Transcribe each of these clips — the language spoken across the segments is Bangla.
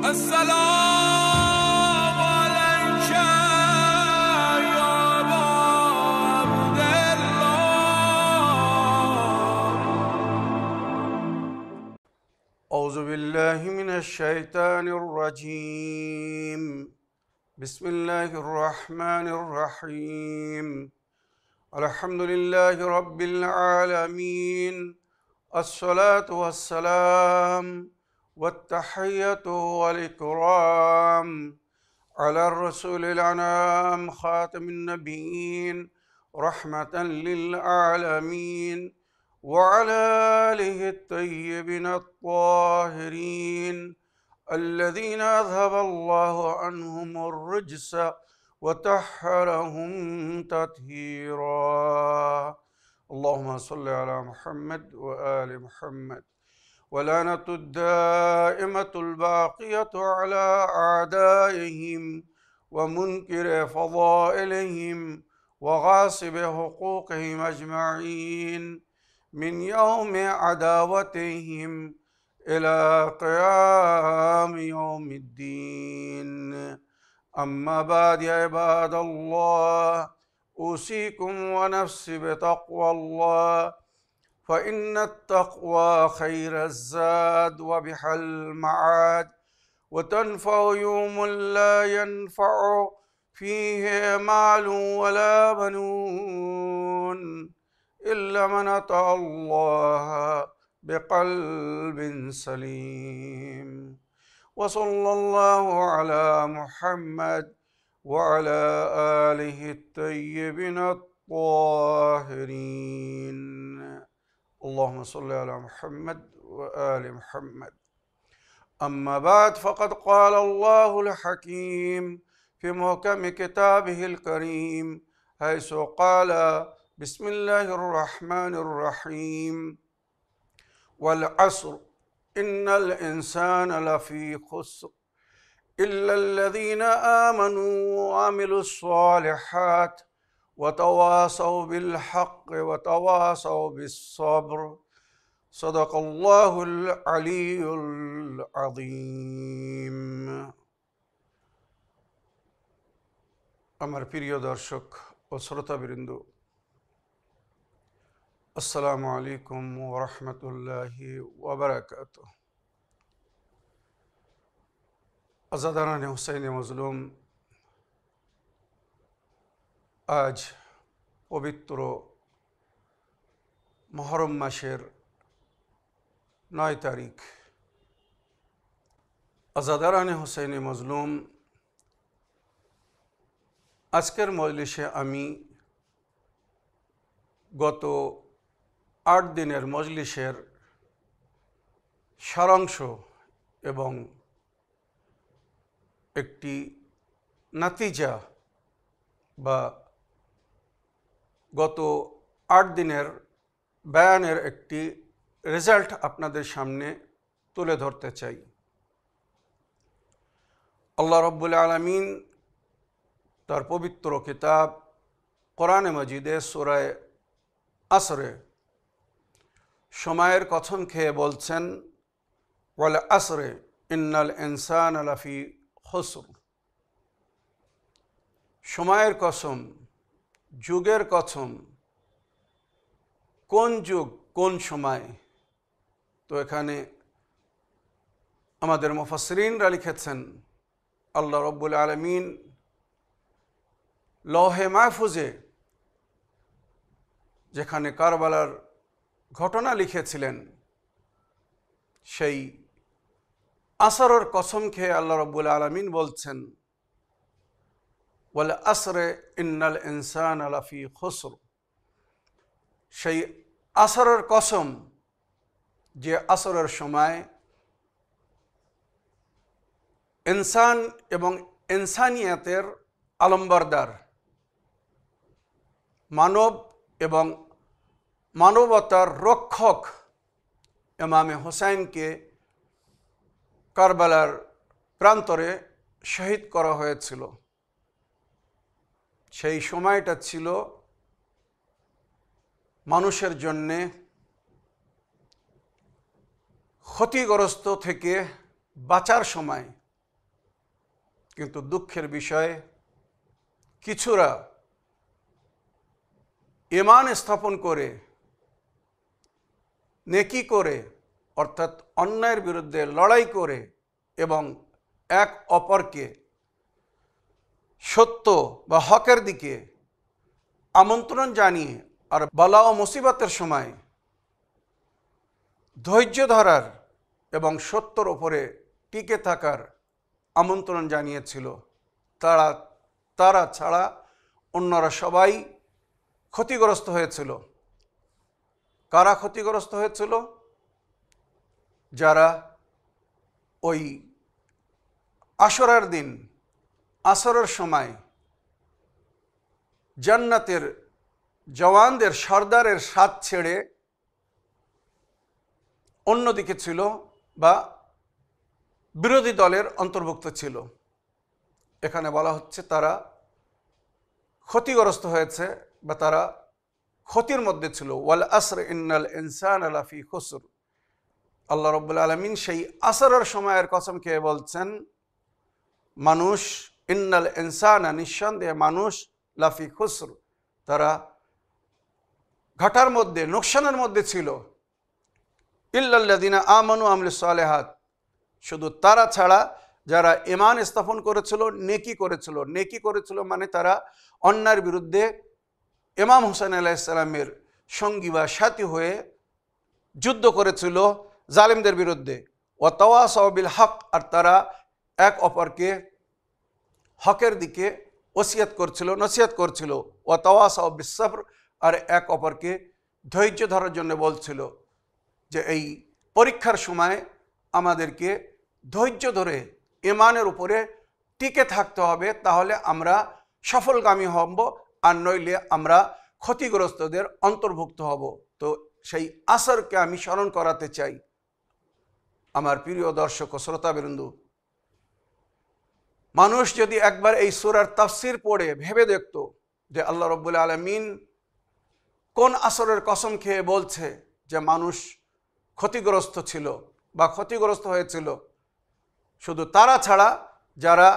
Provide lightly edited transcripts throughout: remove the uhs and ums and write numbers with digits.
السلام عليك يا أبا عبد الله. أعوذ بالله من الشيطان الرجيم. بسم الله الرحمن الرحيم. الحمد لله رب العالمين. الصلاة والسلام والتحية والإكرام على الرسول الأنام خاتم النبيين رحمة للعالمين وعلى آله الطيبين الطاهرين الذين أذهب الله عنهم الرجس وطهرهم تطهيرا. اللهم صل على محمد وآل محمد. ولعنة الدائمة الباقية على أعدائهم ومنكر فضائلهم وغاصب حقوقهم أجمعين من يوم عداوتهم إلى قيام يوم الدين. أما بعد يا عباد الله، أوصيكم ونفسي بتقوى الله، فإن التقوى خير الزاد وبها المعاد، وتنفع يوم لا ينفع فيه مال ولا بنون إلا من أتى الله بقلب سليم. وصلى الله على محمد وعلى آله الطيبين الطاهرين. اللهم صل على محمد وآل محمد. أما بعد، فقد قال الله الحكيم في محكم كتابه الكريم حيث قال: بسم الله الرحمن الرحيم: والعصر إن الإنسان لفي خسر إلا الذين آمنوا وعملوا الصالحات وتواصوا بالحق وتواصوا بالصبر. صدق الله العلي العظيم. আমার প্রিয় দর্শক ও শ্রোতাবৃন্দ, আসসালামু আলাইকুম ওয়া রাহমাতুল্লাহি ওয়া বারাকাতুহু। আজাদারানে হুসাইনে মজলুম, আজ পবিত্র মুহররম মাসের 9 তারিখ। আজাদারানে হুসাইনে মজলুম, আজকের মজলিসে আমি গত 8 দিনের মজলিসের সারাংশ এবং একটি নাতিজা বা গত 8 দিনের বয়ানের একটি রেজাল্ট আপনাদের সামনে তুলে ধরতে চাই। আল্লাহ রাব্বুল আলামিন তার পবিত্র কিতাব কোরআনে মাজিদে সূরা আসরে সময়ের কসম খেয়ে বলছেন: ওয়াল আসরে ইন্নাল ইনসানা লাফি খুসর। সময়ের কসম, যুগের কসম। কোন যুগ, কোন সময়? তো এখানে আমাদের মুফাসসিরিনরা লিখেছেন, আল্লাহ রাব্বুল আলামিন লৌহে মাহফুজে যেখানে কারবালার ঘটনা লিখেছিলেন, সেই আসরের কসম খেয়ে আল্লাহ রাব্বুল আলামিন বলছেন: ওয়াল আসরে ইন্নাল ইনসানা লাফি খুসর। সেই আসরের কসম, যে আসরের সময় ইনসান এবং ইনসানিয়াতের আলমবরদার, মানব এবং মানবতার রক্ষক ইমামে হুসাইনকে কারবালার প্রান্তরে শহীদ করা হয়েছিল। সেই সময়টা ছিল মানুষের জন্যে ক্ষতিগ্রস্ত থেকে বাঁচার সময়, কিন্তু দুঃখের বিষয় কিছুরা ঈমান স্থাপন করে, নেকি করে, অর্থাৎ অন্যায়ের বিরুদ্ধে লড়াই করে এবং এক অপরকে সত্য বা হকের দিকে আমন্ত্রণ জানিয়ে আর বালা ও মুসিবতের সময় ধৈর্য ধরার এবং সত্যর ওপরে টিকে থাকার আমন্ত্রণ জানিয়েছিল। তারা ছাড়া অন্যরা সবাই ক্ষতিগ্রস্ত হয়েছিল। কারা ক্ষতিগ্রস্ত হয়েছিল? যারা ওই আশুরার দিন আসরের সময় জান্নাতের জওয়ানদের সর্দারের সাথ ছেড়ে অন্যদিকে ছিল বা বিরোধী দলের অন্তর্ভুক্ত ছিল। এখানে বলা হচ্ছে তারা ক্ষতিগ্রস্ত হয়েছে বা তারা ক্ষতির মধ্যে ছিল। ওয়াল আসর ইন্নাল ইনসানা লাফি খুসর। আল্লাহ রাব্বুল আলামিন সেই আসরের সময়ের কসম খেয়ে বলছেন, মানুষ, ইন্নাল ইনসানা, নিঃসন্দেহে মানুষ, লাফি খুসর, তারা ঘাটার মধ্যে, নোকসানের মধ্যে ছিল। ইল্লাল্লাযিনা আমানু ওয়া আমিলুস সালিহাত, শুধু তারা ছাড়া যারা ঈমান স্থাপন করেছিল, নেকি করেছিল। নেকি করেছিল মানে তারা অন্যায়ের বিরুদ্ধে ইমাম হুসাইন আলাইহিস সালামের সঙ্গী বা সাথী হয়ে যুদ্ধ করেছিল জালিমদের বিরুদ্ধে। ওয়া তাওয়াসাউ বিল হক, আর তারা এক অপরকে হকের দিকে ওসিয়াত করছিল, নসিহত করছিল। ওয়া তাওয়াসাউ বিস সবর, আর এক অপরকে ধৈর্য ধরার জন্য বলছিল যে এই পরীক্ষার সময় আমাদেরকে ধৈর্য ধরে ঈমানের উপরে টিকে থাকতে হবে, তাহলে আমরা সফলগামী হব, আর নইলে আমরা ক্ষতিগ্রস্তদের অন্তর্ভুক্ত হব। তো সেই আসরকে আমি স্মরণ করাতে চাই। আমার প্রিয় দর্শক ও শ্রোতাবৃন্দ, মানুষ যদি একবার এই সূরার তাফসীর পড়ে ভেবে দেখত যে আল্লাহ রাব্বুল আলামিন কোন আসরের কসম খেয়ে বলছে যে মানুষ ক্ষতিগ্রস্ত ছিল বা ক্ষতিগ্রস্ত হয়েছিল, শুধু তারা ছাড়া যারা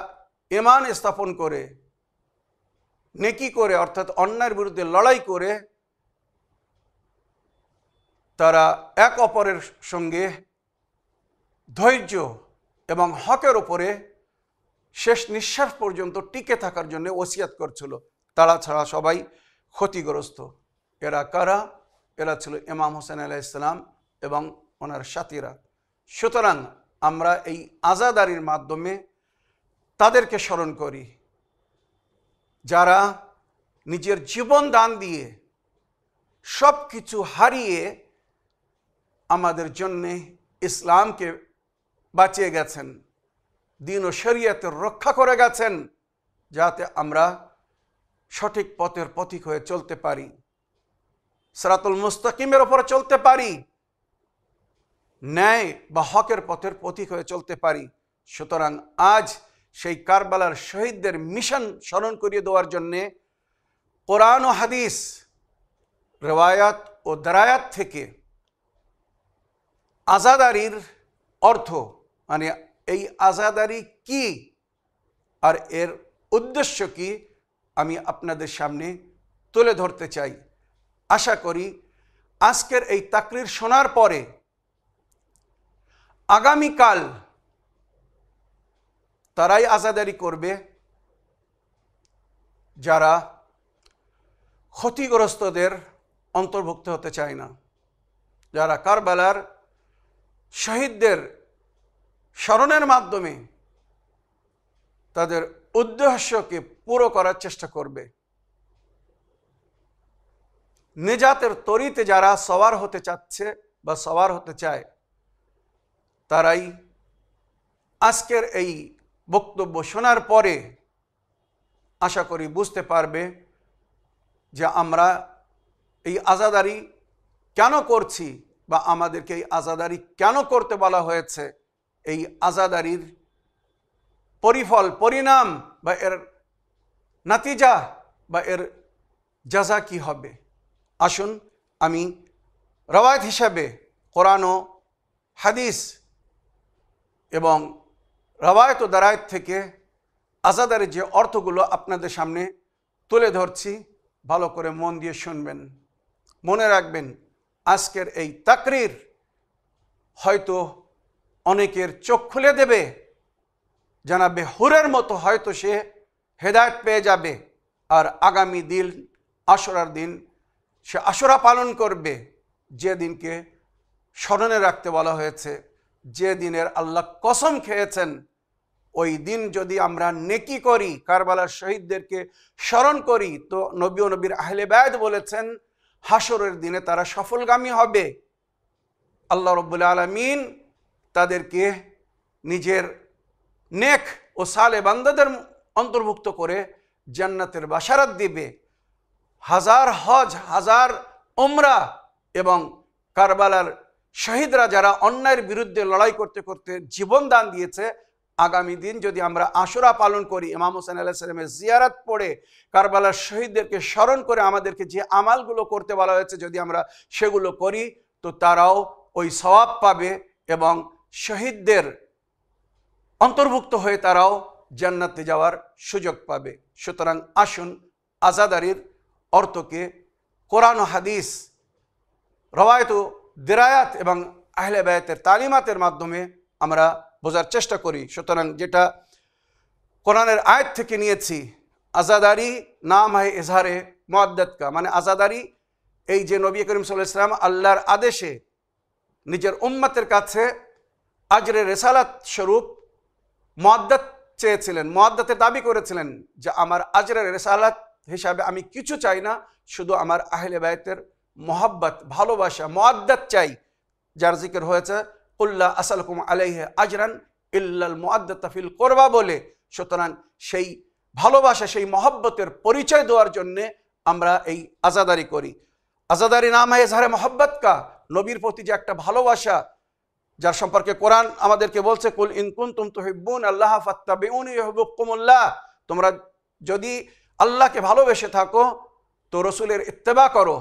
ঈমান স্থাপন করে, নেকি করে, অর্থাৎ অন্যায়ের বিরুদ্ধে লড়াই করে, তারা এক অপরের সঙ্গে ধৈর্য এবং হকের ওপরে শেষ নিঃশ্বাস পর্যন্ত টিকে থাকার জন্য ওসিয়াত করছিল, তারা ছাড়া সবাই ক্ষতিগ্রস্ত। এরা কারা? এরা ছিল ইমাম হোসেন আলাইহিস সালাম এবং ওনার সাথীরা। সুতরাং আমরা এই আযাদারির মাধ্যমে তাদেরকে স্মরণ করি যারা নিজের জীবন দান দিয়ে সব কিছু হারিয়ে আমাদের জন্যে ইসলামকে বাঁচিয়ে গেছেন, দ্বীন ও শরীয়তের রক্ষা করে গেছেন, যাতে আমরা সঠিক পথের পথিক হয়ে চলতে পারি, সিরাতুল মুস্তাকিমের ওপরে চলতে পারি, ন্যায় বা হকের পথের পথিক হয়ে চলতে পারি। সুতরাং আজ সেই কারবালার শহীদদের মিশন স্মরণ করিয়ে দেওয়ার জন্যে কোরআন ও হাদিস, রিওয়ায়াত ও দারায়াত থেকে আযাদারির অর্থ, মানে এই আযাদারি কি আর এর উদ্দেশ্য কি, আমি আপনাদের সামনে তুলে ধরতে চাই। আশা করি আজকের এই তাকরির শোনার পরে আগামীকাল তারাই আযাদারি করবে যারা ক্ষতিগ্রস্তদের অন্তর্ভুক্ত হতে চায় না, যারা কারবালার শহীদদের স্মরণের মাধ্যমে তাদের উদ্দেশ্যকে পুরো করার চেষ্টা করবে। নিজাতের তরিতে যারা সওয়ার হতে চাচ্ছে বা সওয়ার হতে চায়, তারাই আজকের এই বক্তব্য শোনার পরে আশা করি বুঝতে পারবে যে আমরা এই আযাদারি কেন করছি বা আমাদেরকে এই আযাদারি কেন করতে বলা হয়েছে, এই আযাদারির পরিফল, পরিণাম বা এর নাতিজা বা এর জাযা কি হবে। আসুন আমি রওয়ায়াত হিসাবে কোরআন ও হাদিস এবং রওয়ায়াত ও দারায়াত থেকে আজাদারের যে অর্থগুলো আপনাদের সামনে তুলে ধরছি, ভালো করে মন দিয়ে শুনবেন। মনে রাখবেন, আজকের এই তাকরির হয়তো অনেকের চোখ খুলে দেবে। জানাবে হুরের মতো হয়তো সে হেদায়েত পেয়ে যাবে, আর আগামী দিন আশুরার দিন সে আশুরা পালন করবে, যে দিনকে স্মরণে রাখতে বলা হয়েছে, যে দিনের আল্লাহ কসম খেয়েছেন। ওই দিন যদি আমরা নেকি করি, কারবালার শহীদদেরকে স্মরণ করি, তো নবী ও নবীর আহলে বায়ত বলেছেন হাসরের দিনে তারা সফলগামী হবে। আল্লাহ রাব্বুল আলামিন তাদেরকে নিজের নেক ও সালে বান্দাদের অন্তর্ভুক্ত করে জান্নাতের বাশারাত দিবে। হাজার হজ, হাজার উমরা এবং কারবালার শহীদরা যারা অন্যায়ের বিরুদ্ধে লড়াই করতে করতে জীবন দান দিয়েছে, আগামী দিন যদি আমরা আশুরা পালন করি, ইমাম হোসেন আলাইহিস সালামের জিয়ারত পড়ে কারবালার শহীদদেরকে স্মরণ করে আমাদেরকে যে আমালগুলো করতে বলা হয়েছে যদি আমরা সেগুলো করি, তো তারাও ওই সওয়াব পাবে এবং শহীদদের অন্তর্ভুক্ত হয়ে তারাও জান্নাতে যাওয়ার সুযোগ পাবে। সুতরাং আসুন আজাদারির অর্থকে কোরআন ও হাদিস, রওয়ায়াত ও দিরায়াত এবং আহলে বায়াতের তালিমাতের মাধ্যমে আমরা বোঝার চেষ্টা করি। সুতরাং যেটা কোরআনের আয়াত থেকে নিয়েছি, আজাদারি নাম হয় ইজহারে মুআদ্দাত কা, মানে আজাদারি এই যে নবী করিম সাল্লাল্লাহু আলাইহি ওয়াসাল্লাম আল্লাহর আদেশে নিজের উম্মতের কাছে আজরে রিসালাত স্বরূপ মুআদ্দাত চেয়েছিলেন, মুআদ্দাতের দাবি করেছিলেন যে আমার আজরে রিসালাত হিসাবে আমি কিছু চাই না, শুধু আমার আহলে বায়তের মোহাব্বত, ভালোবাসা, মুআদ্দাত চাই, যার জিকির হয়েছে কুল্লা আসালকুম আলাইহি আজরান ইল্লাল মুআদ্দাতা ফিল কুরবা বলে। সুতরাং সেই ভালোবাসা, সেই মহব্বতের পরিচয় দেওয়ার জন্যে আমরা এই আজাদারি করি। আজাদারি নাম হয় ইজহারে মোহাব্বত কা, নবীর প্রতি যে একটা ভালোবাসা, যার সম্পর্কে কোরআন আমাদেরকে বলছে কুল ইন কুনতুম তুহিব্বুন আল্লাহ ফাত্তাবিউনি ইউহিব্বুকুমুল্লাহ, তোমরা যদি আল্লাহকে ভালোবেসে থাকো তো রসুলের ইত্তেবা করো,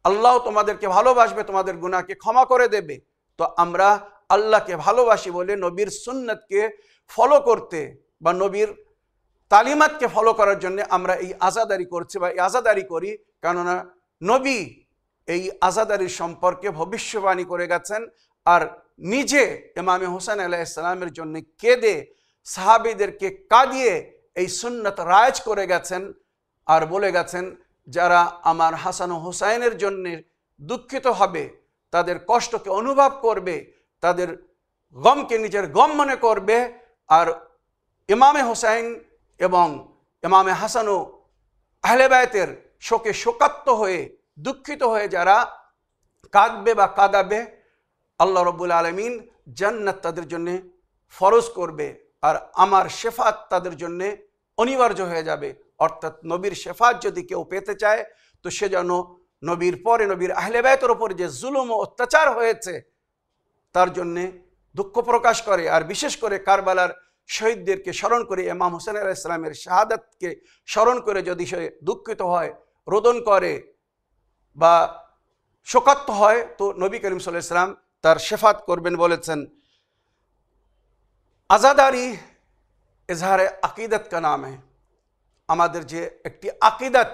আল্লাহ তোমাদেরকে ভালোবাসবে, তোমাদের গুনাহকে ক্ষমা করে দেবে। তো আমরা আল্লাহকে ভালোবাসি বলে নবীর সুন্নতকে ফলো করতে বা নবীর তালিমাতকে ফলো করার জন্য আমরা এই আজাদারি করছি বা এই আজাদারি করি। কেননা নবী এই আজাদারির সম্পর্কে ভবিষ্যবাণী করে গেছেন, আর নিজে ইমামে হোসেন আলাইহিস সালামের জন্য কেঁদে সাহাবীদেরকে কাঁদিয়ে এই সুন্নত রায়েজ করে গেছেন, আর বলে গেছেন যারা আমার হাসান ও হুসাইনের জন্য দুঃখিত হবে, তাদের কষ্টকে অনুভব করবে, তাদের গমকে নিজের গম মনে করবে, আর ইমামে হোসাইন এবং ইমামে হাসান ও আহলে বায়তের শোকে শোকাত্ত হয়ে দুঃখিত হয়ে যারা কাঁদবে বা কাঁদাবে, আল্লাহ রাব্বুল আলামিন জান্নাত তাদের জন্য ফরজ করবে, আর আমার শেফাত তাদের জন্য অনিবার্য হয়ে যাবে। অর্থাৎ নবীর শেফাত যদি কেউ পেতে চায় তো সে যেন নবীর পরে নবীর আহলে বায়তের ওপর যে জুলুম ও অত্যাচার হয়েছে তার জন্যে দুঃখ প্রকাশ করে, আর বিশেষ করে কারবালার শহীদদেরকে স্মরণ করে, ইমাম হোসেন আলাইহিস সালামের শাহাদাতকে স্মরণ করে যদি সে দুঃখিত হয়, রোদন করে বা শোকাত্ত হয়, তো নবী করিম সাল্লাল্লাহু আলাইহি ওয়াসাল্লাম তার শেফাত করবেন বলেছেন। আজাদারি ইজহারে আকিদত কা নাম है, আমাদের যে একটি আকিদত,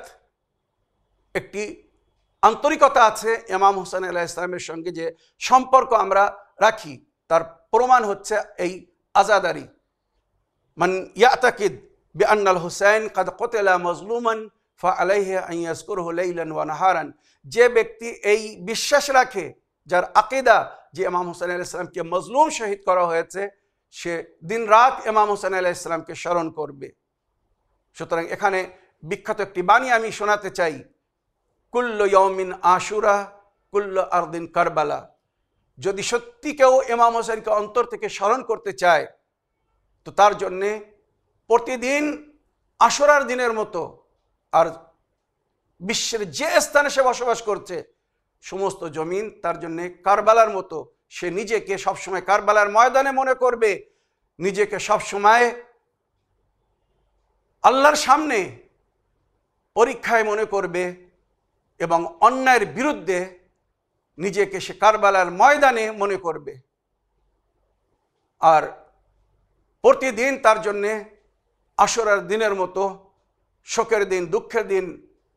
একটি আন্তরিকতা আছে ইমাম হোসেন আলাইহিস সালামের সঙ্গে যে সম্পর্ক আমরা রাখি, তার প্রমাণ হচ্ছে এই আজাদারি। মান ইয়াতাকিদ বিআন্নাল হুসাইন قد قتل مظلوما فعليه ان يذكره ليلا ونهارا, যে ব্যক্তি এই বিশ্বাস রাখে, যার আকিদা যে ইমাম হোসেন আলাইহিস সালামকে মজলুম শহীদ করা হয়েছে, সে দিন রাত ইমাম হোসেন আলাইহিস সালামকে স্মরণ করবে। সুতরাং এখানে বিখ্যাত একটি বাণী আমি শোনাতে চাই, কুল্লু ইয়াউমিন আশুরা কুল্লু আরদিন কারবালা। যদি সত্যি কেউ ইমাম হোসেনকে অন্তর থেকে স্মরণ করতে চায় তো তার জন্যে প্রতিদিন আশুরার দিনের মতো, আর বিশ্বের যে স্থানে সে বসবাস করছে সমস্ত জমিন তার জন্যে কারবালার মতো। সে নিজেকে সবসময় কারবালার ময়দানে মনে করবে, নিজেকে সবসময় আল্লাহর সামনে পরীক্ষায় মনে করবে, এবং অন্যায়ের বিরুদ্ধে নিজেকে সে কারবালার ময়দানে মনে করবে। আর প্রতিদিন তার জন্যে আশুরার দিনের মতো শোকের দিন, দুঃখের দিন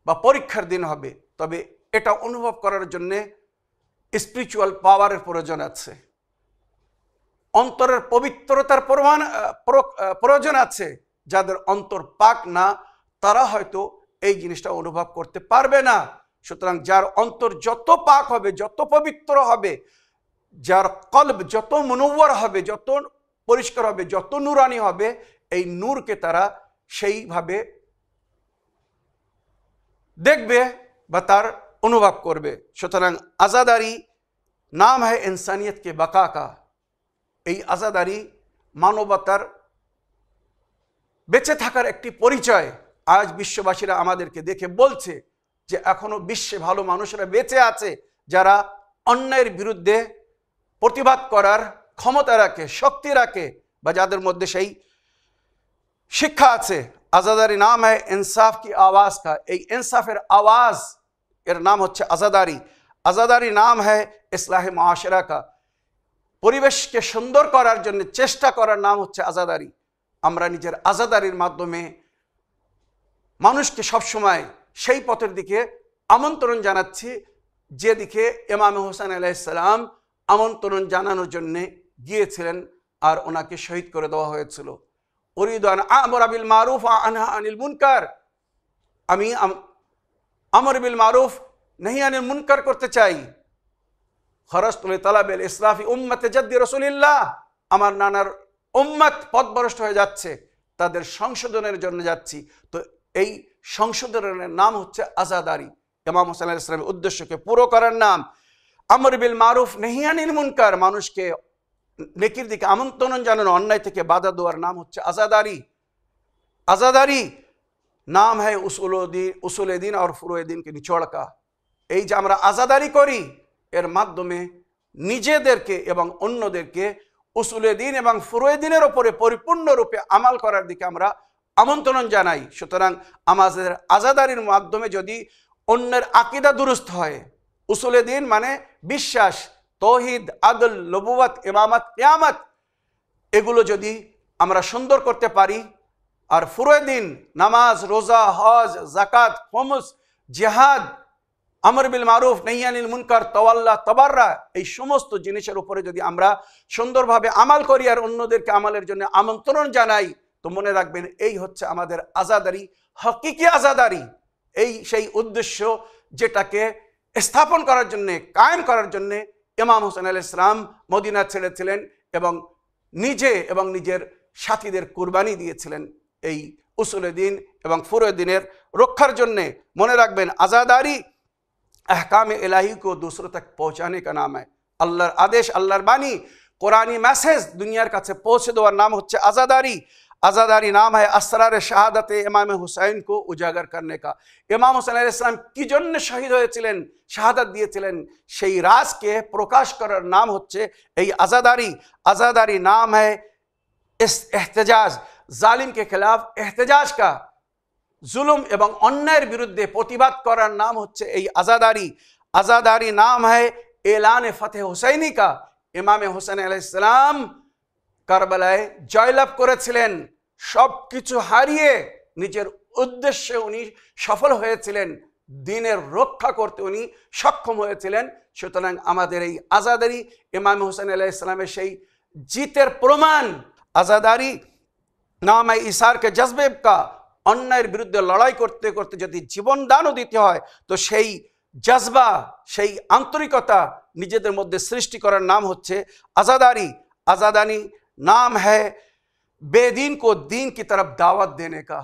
বা পরীক্ষার দিন হবে, তবে এটা অনুভব করার জন্যে স্পিরিচুয়াল পাওয়ারের প্রয়োজন আছে, অন্তরের পবিত্রতার প্রয়োজন আছে। যাদের অন্তর পাক না, তারা হয়তো এই জিনিসটা অনুভব করতে পারবে না। সুতরাং যার অন্তর যত পাক হবে, যত পবিত্র হবে, যার কলব যত মুনওয়ার হবে, যত পরিষ্কার হবে, যত নূরানি হবে, এই নূরকে তারা সেইভাবে দেখবে বা তার অনুভব করবে। সুতরাং আজাদারি নাম হ্যায় ইনসানিয়ত কে বাকা কা। এই আজাদারি মানবতার বেঁচে থাকার একটি পরিচয়। আজ বিশ্ববাসীরা আমাদেরকে দেখে বলছে যে এখনো বিশ্বে ভালো মানুষেরা বেঁচে আছে, যারা অন্যায়ের বিরুদ্ধে প্রতিবাদ করার ক্ষমতা রাখে, শক্তি রাখে, বা যাদের মধ্যে সেই শিক্ষা আছে। আজাদারি নাম হ্যায় ইনসাফ কি আওয়াজ কা। এই ইনসাফের আওয়াজ এর নাম হচ্ছে আজাদারি। আজাদারি নাম হ্যায় ইসলাহে মুআশরা কা। পরিবেশকে সুন্দর করার জন্য চেষ্টা করার নাম হচ্ছে আজাদারি। আমরা নিজের আজাদারির মাধ্যমে মানুষকে সবসময় সেই পথের দিকে আমন্ত্রণ জানাচ্ছি যেদিকে ইমাম হোসেন আলাইহিস সালাম আমন্ত্রণ জানানোর জন্য গিয়েছিলেন আর ওনাকে শহীদ করে দেওয়া হয়েছিল। উরিদু আন আমরা বিল মারুফ ওয়া আনহা আনিল মুনকার। আমি আমর বিল মারুফ নাহি আনিল মুনকার করতে চাই। খরাজতু লিতালাবিল ইসলাফি উম্মতে জাদ্দি রাসূলিল্লাহ। আমার নানার উম্মত পথভ্রষ্ট হয়ে যাচ্ছে, তাদের সংশোধনের জন্য যাচ্ছি। তো এই সংশোধনের নাম হচ্ছে আজাদারি। ইমাম হোসেন আলাইহিস সালামের উদ্দেশ্যকে পুরো করার নাম। আমর বিল মারুফ নাহি আনিল মুনকার, মানুষকে নেকির দিকে আমন্ত্রণ জানানো, অন্যায় থেকে বাধা দেওয়ার নাম হচ্ছে আজাদারি। আজাদারি নাম হ্যায় উসুল দিন আর ফুরুয়ে দিনকে নিচড় কা। এই যে আমরা আজাদারি করি, এর মাধ্যমে নিজেদেরকে এবং অন্যদেরকে উসুলে দিন এবং ফুরুয়ে দিনের ওপরে পরিপূর্ণরূপে আমাল করার দিকে আমরা আমন্ত্রণ জানাই। সুতরাং আমাদের আজাদারির মাধ্যমে যদি অন্যের আকীদা দুরুস্ত হয়, উসুলে দিন মানে বিশ্বাস, তৌহিদ, আদল, নবুয়ত, ইমামত, কিয়ামত, এগুলো যদি আমরা সুন্দর করতে পারি, আর ফুরুয়ে দিন নামাজ, রোজা, হজ, যাকাত, খোমস, জিহাদ, আমর বিল মারুফ নাহি আনিল মুনকার, তাওয়াল্লা, তাবাররা, এই সমস্ত জিনিসের উপরে যদি আমরা সুন্দরভাবে আমাল করি আর অন্যদেরকে আমালের জন্য আমন্ত্রণ জানাই, তো মনে রাখবেন এই হচ্ছে আমাদের আজাদারি, হকিকি আজাদারি। এই সেই উদ্দেশ্য যেটাকে স্থাপন করার জন্যে, কায়েম করার জন্যে ইমাম হোসেন আলাইহিস সালাম মদিনা ছেড়েছিলেন এবং নিজে এবং নিজের সাথীদের কুরবানি দিয়েছিলেন এই উসুলে দিন এবং ফুরুয়ে দিনের রক্ষার জন্যে। মনে রাখবেন আজাদারি अहकाम इलाही को दूसरों तक पहुँचाने का नाम है। আল্লাহর আদেশ, আল্লাহর বাণী, কোরআনী মেসেজ দুনিয়ার কাছে পৌঁছে দেওয়ার নাম হচ্ছে আজাদারি। আজাদারি নাম है আসরার শাহাদাতে ইমাম হুসাইন को उजागर करने का। ইমাম হোসেন আলাইহিস সালাম কি জন্য শহীদ হয়েছিলেন, শাহাদাত দিয়েছিলেন, সেই রাজকে প্রকাশ করার নাম হচ্ছে এই আজাদারি। আজাদারি नाम है इस एहतजाज, जालिम के खिलाफ एहतजाज का। जुलुम এবং অন্যায়ের বিরুদ্ধে প্রতিবাদ করার নাম হচ্ছে এই আজাদারি। আজাদারি নাম है এলান ফতেহ হুসাইনি কা। ইমাম হোসেন আলাইহিস সালাম কারবালায় জয়লাভ করেছিলেন, সব কিছু হারিয়ে নিজের উদ্দেশ্যে উনি সফল হয়েছিলেন, দিনের রক্ষা করতে উনি সক্ষম হয়েছিলেন। সুতরাং আমাদের এই আজাদারি ইমাম হোসেন আলাইহিস সালামের সেই জিতের প্রমাণ। আজাদারি নাম है ইসার के जज्बे का। অন্যায়ের বিরুদ্ধে লড়াই করতে করতে যদি জীবন দানও দিতে হয়, তো সেই জজবা, সেই আন্তরিকতা নিজেদের মধ্যে সৃষ্টি করার নাম হচ্ছে আজাদারি। আজাদানি নাম है বেদিন কো দিন কি তরফ দাওয়াত দেনে কা।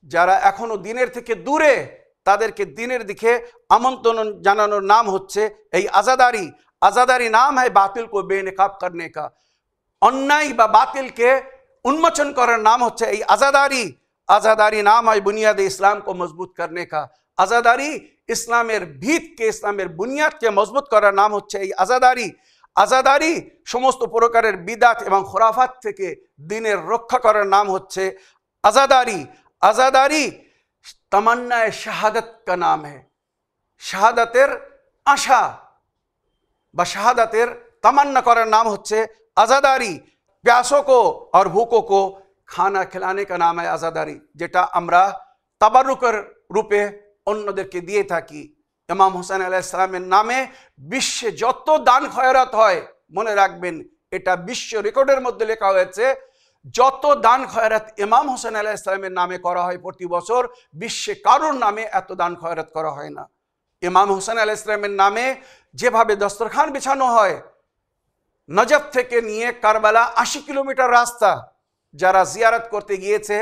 যারা এখনো দিনের থেকে দূরে, তাদেরকে দিনের দিকে আমন্ত্রণ জানানোর নাম হচ্ছে এই আজাদারি। আজাদারি নাম है বাতিল কো বেনকাব করনে কা। অন্যায় বা বাতিলকে উন্মোচন করার নাম হচ্ছে এই আজাদারি। আজাদারি নাম है বুনিয়াদ ইসলাম को मजबूत करने का। আজাদারি ইসলামের ভিতকে, ইসলামের বুনিয়াদকে মজবুত করার নাম হচ্ছে এই আজাদারি। আজাদারি সমস্ত প্রকারের বিদাত এবং খুরাফাত থেকে দিনের রক্ষা করার নাম হচ্ছে আজাদারি। আজাদারি তমান্নায়ে শাহাদাত का नाम है। শাহাদাতের আশা বা শাহাদাতের তমান্না করার নাম হচ্ছে আজাদারি। प्यासों को और भूखों को खाना खिलाने का नाम है आज़ादारी, যেটা আমরা তাবারুকের রূপে অন্যদেরকে দিয়ে থাকি। ইমাম হোসেন আলাইহিস সালামের নামে বিশ্বে যত দান খয়রাত হয়, মনে রাখবেন এটা বিশ্ব রেকর্ডের মধ্যে লেখা হয়েছে, যত দান খয়রাত ইমাম হোসেন আলাইহিস সালামের নামে করা হয় প্রতি বছর, বিশ্বে কারোর নামে এত দান খয়রাত করা হয় না। ইমাম হোসেন আলাইহিস সালামের নামে যেভাবে দস্তরখান বিছানো হয়, নজফ থেকে নিয়ে কারবালা 80 কিলোমিটার রাস্তা, যারা জিয়ারত করতে গিয়েছে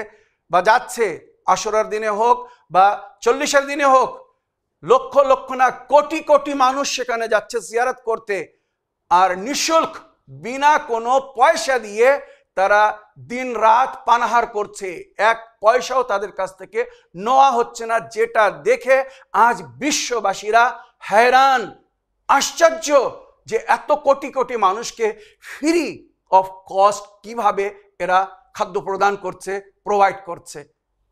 বা যাচ্ছে, আশুরার দিনে হোক বা 40-এর দিনে হোক, লক্ষ লক্ষ না কোটি কোটি মানুষ সেখানে যাচ্ছে জিয়ারত করতে, আর নিঃশুল্ক বিনা কোনো পয়সা দিয়ে তারা দিন রাত পানাহার করছে, এক পয়সাও তাদের কাছ থেকে নেওয়া হচ্ছে না, যেটা দেখে আজ বিশ্ববাসীরা हैरान আশ্চর্য যে এত কোটি কোটি মানুষকে ফ্রি অফ কস্ট কিভাবে এরা খাদ্য প্রদান করছে, প্রোভাইড করছে।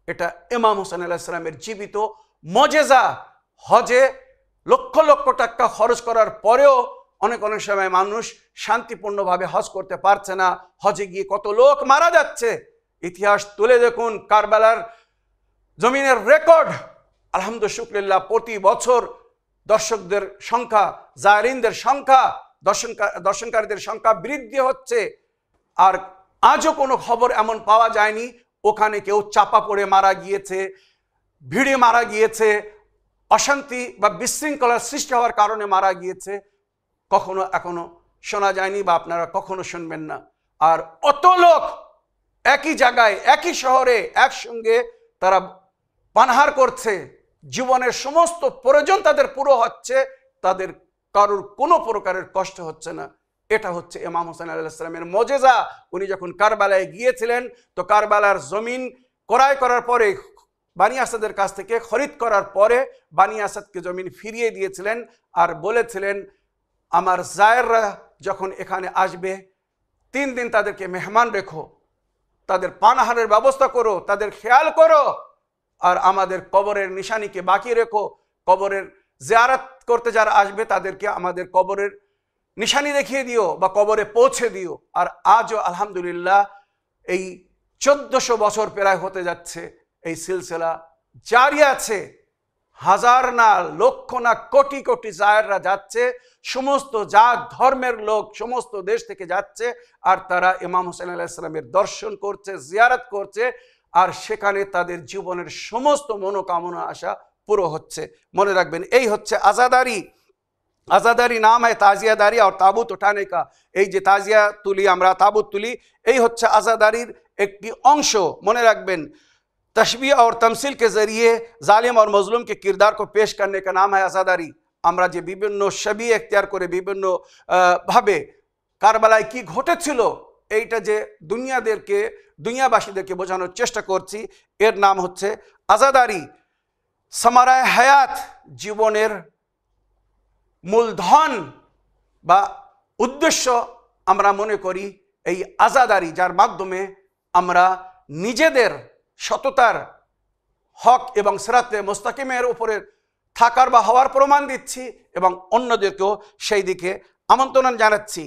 এটা ইমাম হোসেন আলাইহিস সালামের জীবিত মুজিজা। হজে লক্ষ লক্ষ টাকা খরচ করার পরেও অনেক অনেক সময় মানুষ শান্তিপূর্ণভাবে হজ করতে পারছে না, হজে গিয়ে কত লোক মারা যাচ্ছে। ইতিহাস তুলে দেখুন, কারবালার জমিনের রেকর্ড, আলহামদুলিল্লাহ প্রতি বছর দর্শকদের সংখ্যা, জায়রিনদের সংখ্যা, দর্শনকারীদের সংখ্যা বৃদ্ধি হচ্ছে। আর আজও কোনো খবর এমন পাওয়া যায়নি ওখানে কেউ চাপা পড়ে মারা গিয়েছে, ভিড়ে মারা গিয়েছে, অশান্তি বা বিশৃঙ্খলার সৃষ্টি হওয়ার কারণে মারা গিয়েছে, কখনো এখনো শোনা যায়নি বা আপনারা কখনো শুনবেন না। আর অত লোক একই জায়গায় একই শহরে একসঙ্গে তারা পানাহার করছে, জীবনের সমস্ত প্রয়োজন তাদের পুরো হচ্ছে, তাদের কারোর কোনো প্রকারের কষ্ট হচ্ছে না। এটা হচ্ছে ইমাম হোসেন আলাইহিস সালামের মুজিজা। উনি যখন কারবালায় গিয়েছিলেন তো কারবালার জমিন ক্রয় করার পরে, বানি আসাদের কাছ থেকে খরিদ করার পরে বানি আসাদকে জমিন ফিরিয়ে দিয়েছিলেন আর বলেছিলেন, আমার জায়েররা যখন এখানে আসবে 3 দিন তাদেরকে মেহমান রেখো, তাদের পানাহারের ব্যবস্থা করো, তাদের খেয়াল করো, আর আমাদের কবরের নিশানিকে বাকি রেখো, কবরের জিয়ারত করতে যারা আসবে তাদেরকে আমাদের কবরের নিশানি দেখিয়ে দিও বা কবরে পৌঁছে দিও। আর আজও আলহামদুলিল্লাহ এই 1400 বছর প্রায় হতে যাচ্ছে, এই সিলসিলা জারি আছে। হাজার না লক্ষ না কোটি কোটি জায়েররা যাচ্ছে, সমস্ত জাত ধর্মের লোক সমস্ত দেশ থেকে যাচ্ছে, আর তারা ইমাম হোসেন আলাইহিস সালামের দর্শন করছে, জিয়ারত করছে, আর সেখানে তাদের জীবনের সমস্ত মনোকামনা আশা পুরো হচ্ছে। মনে রাখবেন এই হচ্ছে আজাদারি। আজাদারি নাম है ताजियादारी और ताबूत उठाने का। এই যে তাজিয়া তুলি আমরা, তাবুত তুলি, এই হচ্ছে আজাদারির একটি অংশ। মনে রাখবেন तशबीह और तमसील के ज़रिए जालिम और मजलूम के किरदार को पेश करने का नाम है आज़ादारी। আমরা যে বিভিন্ন ছবি এখতিয়ার করে বিভিন্ন ভাবে কারবালায় কি ঘটেছিল এইটা যে দুনিয়াবাসীদেরকে বোঝানোর চেষ্টা করছি, এর নাম হচ্ছে আজাদারি। সামারায়ে হায়াত, জীবনের মূলধন বা উদ্দেশ্য আমরা মনে করি এই আজাদারি, যার মাধ্যমে আমরা নিজেদের সততার হক এবং সিরাতে মুস্তাকিমের উপরে থাকার বা হওয়ার প্রমাণ দিচ্ছি এবং অন্যদেরকেও সেই দিকে আমন্ত্রণ জানাচ্ছি।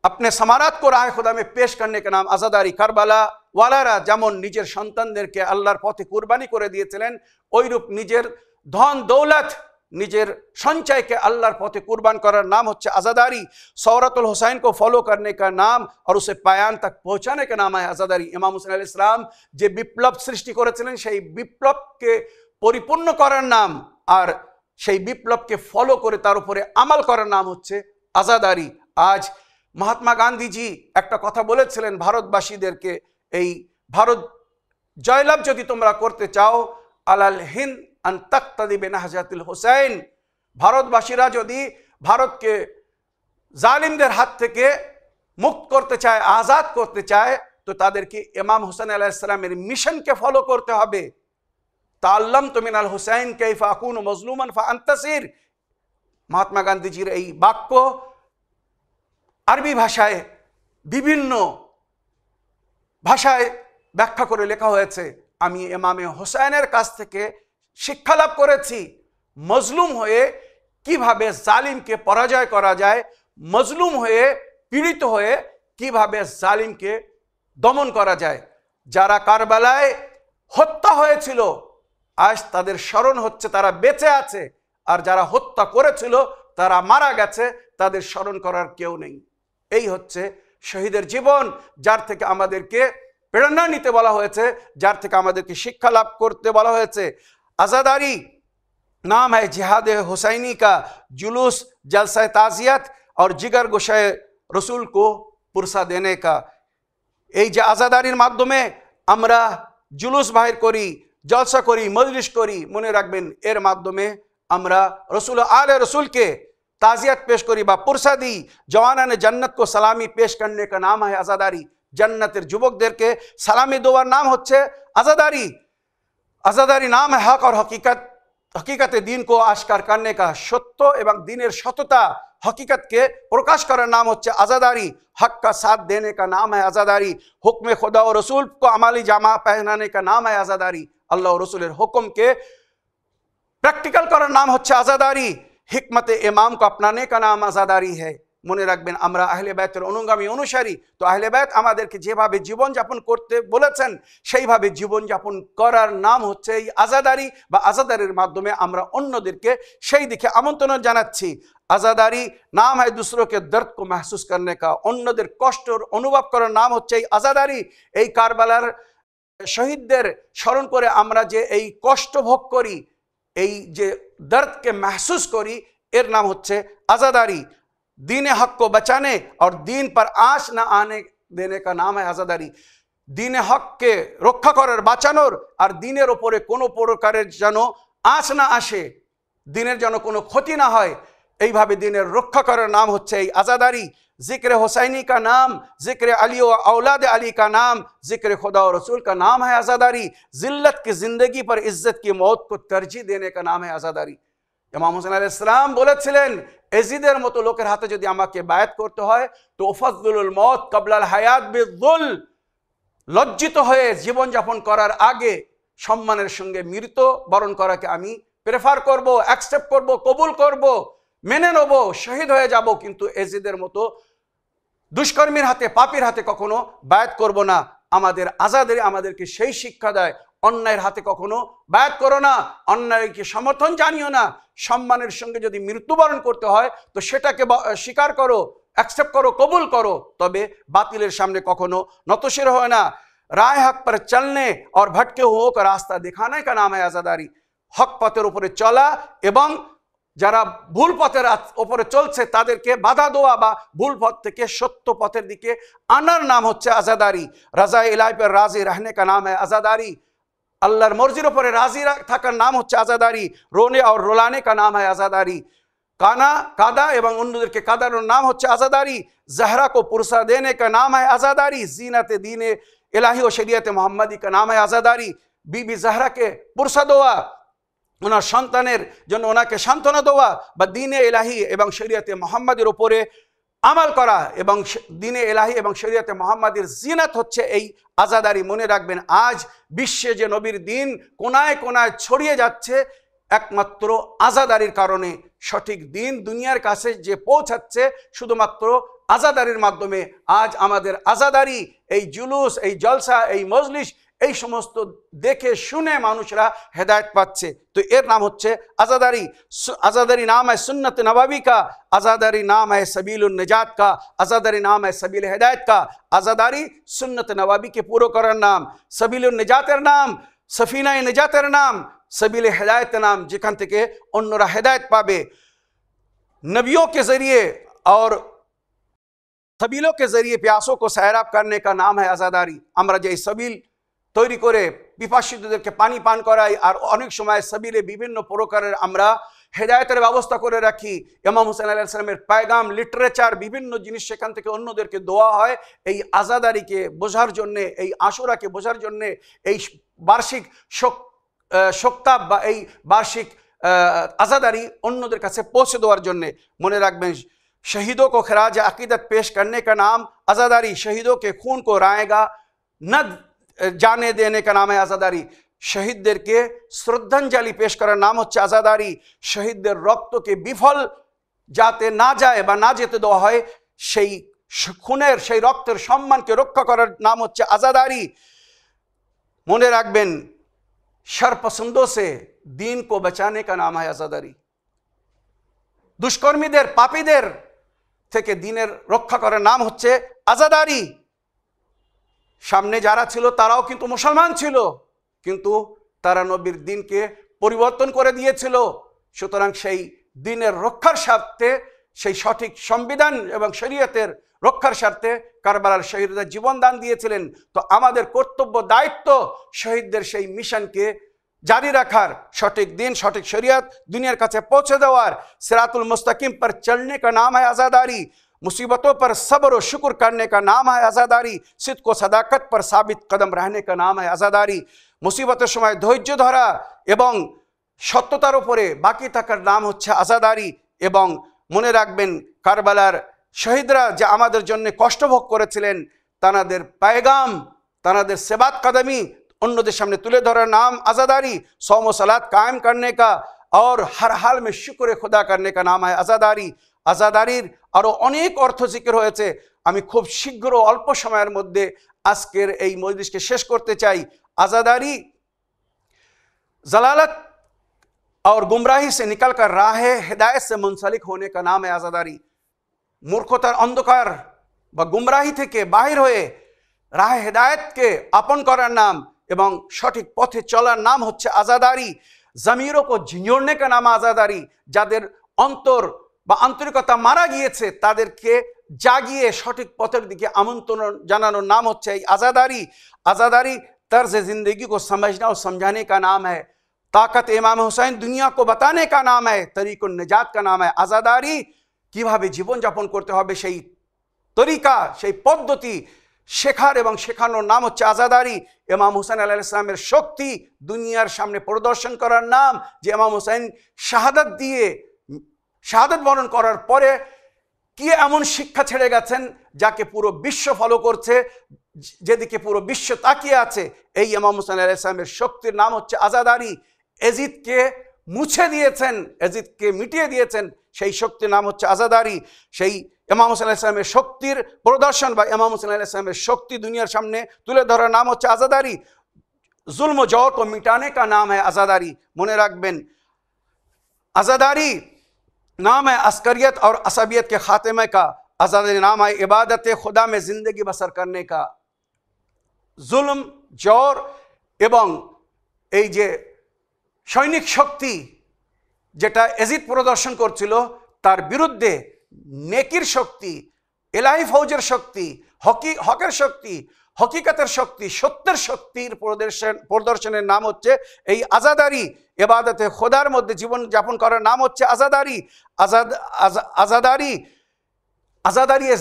अपने समारात को राह खुदा में पेश करने का नाम आज़ादारी। কারবালা ওয়ালারা যেমন নিজের সন্তানদেরকে আল্লাহর পথে কুরবানি করে দিয়েছিলেন, ওইরূপ নিজের ধন দৌলত, নিজের সঞ্চয়কে আল্লাহর পথে কুরবান করার নাম হচ্ছে आज़ादारी। सौरतुल हुसैन को फॉलो करने का नाम और उसे पायान तक पहुँचाने का नाम है आज़ादारी। इमाम हुसैन अलैहिस सलाम যে বিপ্লব সৃষ্টি করেছিলেন সেই বিপ্লবকে পরিপূর্ণ করার নাম, আর সেই বিপ্লবকে ফলো করে তার উপরে আমাল করার নাম হচ্ছে আজাদারি। আজ মহাত্মা গান্ধীজি একটা কথা বলেছিলেন ভারতবাসীদেরকে, এই ভারত জয়লাভ যদি তোমরা করতে চাও, আলাল হিন্দ আন তাক্তাদি বিনাহজাতিল হুসাইন, ভারতবাসীরা যদি ভারতকে জালিমদের হাত থেকে মুক্ত করতে চায়, আজাদ করতে চায়, তো তাদেরকে ইমাম হোসেন আলাইহিস সালামের মিশনকে ফলো করতে হবে। তাআল্লামতু মিনাল হুসাইন কাইফা আকুনু মাজলুমান ফাআন্তাসির। মহাত্মা গান্ধীজির এই বাক্য আরবি ভাষায় বিভিন্ন ভাষায় ব্যাখ্যা করে লেখা হয়েছে। আমি ইমামে হোসেনের কাছ থেকে শিক্ষা লাভ করেছি মজলুম হয়ে কিভাবে জালিমকে পরাজয় করা যায়, মজলুম হয়ে পীড়িত হয়ে কিভাবে জালিমকে দমন করা যায়। যারা কারবালায় হত্যা হয়েছিল আজ তাদের স্মরণ হচ্ছে, তারা বেঁচে আছে, আর যারা হত্যা করেছিল তারা মারা গেছে, তাদের স্মরণ করার কেউ নেই। এই হচ্ছে শহীদের জীবন, যার থেকে আমাদেরকে প্রেরণা নিতে বলা হয়েছে, যার থেকে আমাদেরকে শিক্ষা লাভ করতে বলা হয়েছে। আজাদারি नाम है जिहाद हुसैनी का, जुलूस जलसा ताजियत और जिगर गोशाए रसूल को पुरसा देने का। এই যে আজাদারির মাধ্যমে আমরা জুলুস বাহির করি, জলসা করি, মজলিস করি, মনে রাখবেন এর মাধ্যমে আমরা রসুল আলে রসুলকে ताजियत पेश करी बा पुरसा दी। जवाना ने जन्नत को सलामी पेश करने का नाम है आज़ादारी। जन्नतेर जुबकदेरके सलामी देওয়ার नाम হচ্ছে आज़ादारी। आज़ादारी नाम है हक और हकीकत दीन को आश्कार करने का, सत्य एवं दीनेर सतता हकीकत के प्रकाश करार नाम होच्छे आज़ादारी। हक का साथ देने का नाम है आज़ादारी। हुक्म खुदा और रसूल को अमाली जामा पहनाने का नाम है आज़ादारी। अल्लाह और रसूलेर हुक्म के प्रैक्टिकल करार नाम होच्छे आज़ादारी। हिकमत इमाम को अपनाने का नाम आज़ादारी है। মনে রাখবেন আমরা আহলে বাইতের অনুগামী অনুসারী, তো আহলে বাইত আমাদেরকে যেভাবে জীবনযাপন করতে বলেছেন সেইভাবে জীবনযাপন করার নাম হচ্ছে এই আজাদারি, বা আজাদারির মাধ্যমে আমরা অন্যদেরকে সেই দিকে আমন্ত্রণ জানাচ্ছি। আজাদারি নাম হয় দুসরোকে দর্দ কো महसूस करने का, অন্যদের কষ্টের অনুভব করার নাম হচ্ছে এই আজাদারি। এই কারবালার শহীদদের স্মরণ করে আমরা যে এই কষ্ট ভোগ করি, এই যে দর্দকে महसूस করি, এর নাম হচ্ছে আজাদারি। दीन हक को बचाने और दीन पर आँच न आने देने का नाम है आज़ादारी। दीन हक के रक्षा करार बाँचानोर और दीनेर ओपरे कोनो प्रकारेर जेन आँच ना आसे, दीनेर जेन कोनो क्षति ना हय, এইভাবে दीनेर रक्षा करार नाम होच्छे এই आज़ादारी। जिक्र हुसैनी का नाम, जिक्र अली व औलाद अली का नाम, जिक्र खुदा और रसूल का नाम है आज़ादारी। जिल्लत की ज़िंदगी पर इज्जत की मौत को तरजीह देने का नाम है आज़ादारी। इमाम हुसैन अलैहिस सलाम বলেছিলেন, এজিদের মতো লোকের হাতে যদি আমাকে বায়াত করতে হয় তো উফাজ্জুলুল মউত ক্বাবলাল হায়াত বিযুল, লজ্জিত হয়ে জীবনযাপন করার আগে সম্মানের সঙ্গে মৃত্যু বরণ করাকে আমি প্রেফার করব, অ্যাকসেপ্ট করব, কবুল করব, মেনে নেব, শহীদ হয়ে যাব, কিন্তু এজিদের মতো দুষ্কর্মীর হাতে, পাপীর হাতে কখনো বায়াত করব না। আমাদের আজাদারি আমাদেরকে সেই শিক্ষা দেয়, অন্যায়ের হাতে কখনো বায়াত করো না, অন্যায়কে সমর্থন জানিও না। সম্মানের সঙ্গে যদি মৃত্যুবরণ করতে হয় তো সেটাকে স্বীকার করো, অ্যাকসেপ্ট করো, কবুল করো, তবে বাতিলের সামনে কখনো নতশির হয় না। রায় হক पर चलने और भटके हुओं का रास्ता दिखाने का नाम है आज़ादारी। হক পথের উপরে চলা এবং যারা ভুল পথের উপরে চলছে তাদেরকে বাধা দেওয়া বা ভুল পথ থেকে সত্য পথের দিকে আনার নাম হচ্ছে আজাদারি। রাজা ইলাহি पर राजी रहने का नाम है आज़ादारी। अल्लाहर मर्जिर ऊपर राजी থাকার नाम होच्छे आज़ादारी। रोने और रुलाने का नाम है आज़ादारी। कादा एवं अन्यदेरके कादाনোর नाम होच्छे आज़ादारी। जहरा को पुरसा देने का नाम है आज़ादारी। जीनत दीन इलाही व शरीयत मोहम्मदी का नाम है आज़ादारी। बीबी जहरा के पुरसा देওয়া, ওনার সন্তানের জন্য ওনাকে সান্ত্বনা দেওয়া বা দীনে ইলাহি এবং শরীয়তে মুহাম্মাদের উপরে আমল করা এবং দীনে ইলাহি এবং শরীয়তে মুহাম্মাদের জিনাত হচ্ছে এই আজাদারি। মনে রাখবেন আজ বিশ্বে যে নবীর দিন কোনায় কোনায় ছড়িয়ে যাচ্ছে একমাত্র আজাদারির কারণে। সঠিক দিন দুনিয়ার কাছে যে পৌঁছাচ্ছে শুধুমাত্র আজাদারির মাধ্যমে। আজ আমাদের আজাদারি, এই জুলুস, এই জলসা, এই মজলিস, এই সমস্ত দেখে শুনে মানুষরা হেদায়েত পাচ্ছে, তো এর নাম হচ্ছে আজাদারি। আজাদারি नाम है सुन्नत नबवी का, आज़ादारी नाम है सबीलुन निजात का, आज़ादारी नाम है सबील हिदायत का। आज़ादारी सुन्नत नबवी के पूरा करार नाम, सबीलुन निजातेर नाम, सफीना निजातेर नाम, सबील हिदायत नाम, যেখান থেকে অন্যরা হেদায়েত পাবে। नबियों के जरिए और सबीलों के जरिए प्यासों को सैराब करने का नाम है आज़ादारी। আমরা যে सबील তৈরি করে পিপাসিতদেরকে পানি পান করাই, আর অনেক সময় সাবিলে বিভিন্ন প্রকারের আমরা হেদায়েতের ব্যবস্থা করে রাখি। ইমাম হুসাইন আলাইহিস সালামের পায়গাম, লিটারেচার, বিভিন্ন জিনিস সেখান থেকে অন্যদেরকে দেওয়া হয় এই আজাদারিকে বোঝার জন্য, এই আশুরাকে বোঝার জন্য, এই বার্ষিক শোকতাপ বা এই বার্ষিক আজাদারি অন্যদের কাছে পৌঁছে দেওয়ার জন্য। মনে রাখবেন शहीदों को खराज अकीदत पेश करने का नाम आज़ादारी। शहीदों के खून को राएगा न जाने देने का नाम है आज़ादारी। শহীদদেরকে শ্রদ্ধাঞ্জলি পেশ করার নাম হচ্ছে আজাদারি। শহীদদের রক্তকে বিফল যাতে না যায় বা না যেতে দেওয়া হয় সেই খুনের সেই রক্তের সম্মানকে রক্ষা করার নাম হচ্ছে আজাদারি। মনে রাখবেন, शरपसंदों से दीन को बचाने का नाम है आजादारी। দুষ্কর্মীদের পাপীদের থেকে দিনের রক্ষা করার নাম হচ্ছে আজাদারি। সামনে যারা ছিল তারাও কিন্তু মুসলমান ছিল, কিন্তু তারা নবীর দিনকে পরিবর্তন করে দিয়েছিল। সুতরাং সেই দিনের রক্ষার স্বার্থে, সেই সঠিক সংবিধান এবং শরীয়তের রক্ষার স্বার্থে কারবালার শহীদরা জীবন দান দিয়েছিলেন। তো আমাদের কর্তব্য দায়িত্ব শহীদদের সেই মিশনকে জারি রাখার, সঠিক दिन সঠিক শরীয়ত দুনিয়ার কাছে পৌঁছে দেওয়ার। सिरातुल मुस्तकीम पर चलने का नाम है आज़ादारी। मुसीबतों पर सब्र और शुक्र करने का नाम है आज़ादारी। सिद्क व सदाकत पर साबित कदम रहने का नाम है आज़ादारी। মুসিবতের সময় ধৈর্য ধরা এবং সত্যতার উপরে বাকি থাকার নাম হচ্ছে আজাদারি। এবং মনে রাখবেন, কারবালার শহীদরা যে আমাদের জন্য কষ্ট ভোগ করেছিলেন, তানাদের পায়গাম, তানাদের সেবাত কদমি অন্যদের সামনে তুলে ধরার নাম আজাদারি। सौम सलात कायम करने का और हर हाल में शुक्र खुदा करने का नाम है আজাদারি। আজাদারির আরও অনেক অর্থ জিকির হয়েছে। আমি খুব শীঘ্র অল্প সময়ের মধ্যে আজকের এই মজলিসকে শেষ করতে চাই। আজাদারি जलालत और गुमराही से निकलकर राह हिदायत से मुंसलिक होने का नाम है आज़ादारी। मूर्खतार अंधकार বা गुमराही থেকে বাহির হয়ে রাহ हिदायतকে আপন করার নাম এবং সঠিক পথে চলার নাম হচ্ছে আজাদারি। জমিরও কো ঝিঁঝোড়নে কা নাম আজাদারি। যাদের অন্তর বা আন্তরিকতা মারা গিয়েছে তাদেরকে জাগিয়ে সঠিক পথের দিকে আমন্ত্রণ জানানোর নাম হচ্ছে এই আজাদারি। আজাদারি तर्ज ज़िंदगी को समझना और समझाने का नाम है। ताकत इमाम हुसैन दुनिया को बताने का नाम है। तरीक़ुन निजात का नाम है आज़ादारी। কিভাবে জীবনযাপন করতে হবে সেই তরিকা, সেই পদ্ধতি শেখার এবং শেখানোর নাম হচ্ছে আজাদারি। ইমাম হুসাইন আলাইহিস সালামের শক্তি দুনিয়ার সামনে প্রদর্শন করার নাম, যে ইমাম হুসাইন শাহাদাত বরণ করার পরে কি এমন শিক্ষা ছেড়ে গেছেন যাকে পুরো বিশ্ব ফলো করছে, যেদিকে পুরো বিশ্ব তাকিয়ে আছে। এই ইমাম হুসাইন আলাইহিস সালামের শক্তির নাম হচ্ছে আজাদারি। এজিদকে মুছে দিয়েছেন, এজিদকে মিটিয়ে দিয়েছেন, সেই শক্তির নাম হচ্ছে আজাদারি। সেই ইমাম হুসাইন আলাইহিস সালামের শক্তির প্রদর্শন বা ইমাম হুসাইন আলাইহিস সালামের শক্তি দুনিয়ার সামনে তুলে ধরার নাম হচ্ছে আজাদারি। जुल्म व जौर को मिटाने का नाम है आज़ादारी। মনে রাখবেন, आज़ादारी नाम है अस्करियत और असबियत के खात्मे का। आज़ादारी नाम है इबादत खुदा में ज़िंदगी बसर करने का। जुल्म, जौर এবং এই যে সৈনিক শক্তি যেটা এজিদ প্রদর্শন করছিল, তার বিরুদ্ধে নেকির শক্তি, এলাহি ফৌজের শক্তি, হকের শক্তি, হকিকতের শক্তি, সত্যের শক্তির প্রদর্শনের নাম হচ্ছে এই আজাদারি। ইবাদতে খোদার মধ্যে জীবন যাপন করার নাম হচ্ছে আজাদারি। আজাদারি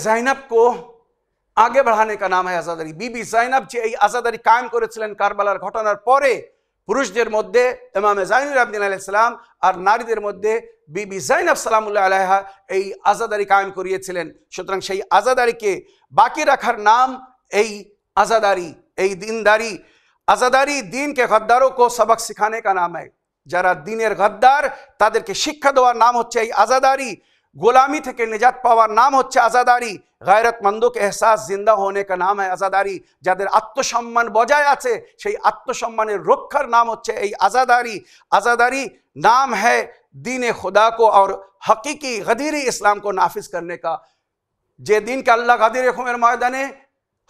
ज़ैनब को आगे बढ़ाने का नाम है आज़ादारी। बीबी ज़ैनब যে এই আজাদারি কায়েম করেছিলেন কারবালার ঘটনার পরে, পুরুষদের মধ্যে ইমাম জাইনুল আবদিন আলাইহিস সালাম আর নারীদের মধ্যে বিবি ज़ैनब সালামুল্লাহ আলাইহা এই আজাদারি কায়েম করিয়েছিলেন। সুতরাং সেই আজাদারিকে বাকি রাখার নাম এই आज़ादारी, এই দিনদারি। आज़ादारी दीन के गद्दारों को सबक सिखाने का नाम है। যারা দিনের গদ্দার তাদেরকে শিক্ষা দেওয়ার নাম হচ্ছে এই আজাদারি। গোলামি থেকে নিজাত পাওয়ার নাম হচ্ছে আজাদারি। গায়রতমন্দों के एहसास जिंदा होने का नाम है आज़ादारी। যাদের আত্মসম্মান বজায় আছে সেই আত্মসম্মানের রক্ষার নাম হচ্ছে এই আজাদারি। आज़ादारी नाम है दीन खुदा को और हकीकी गदीर इस्लाम को नाफिज करने का। যে দিনকে আল্লাহ গাদির খুমের ময়দানে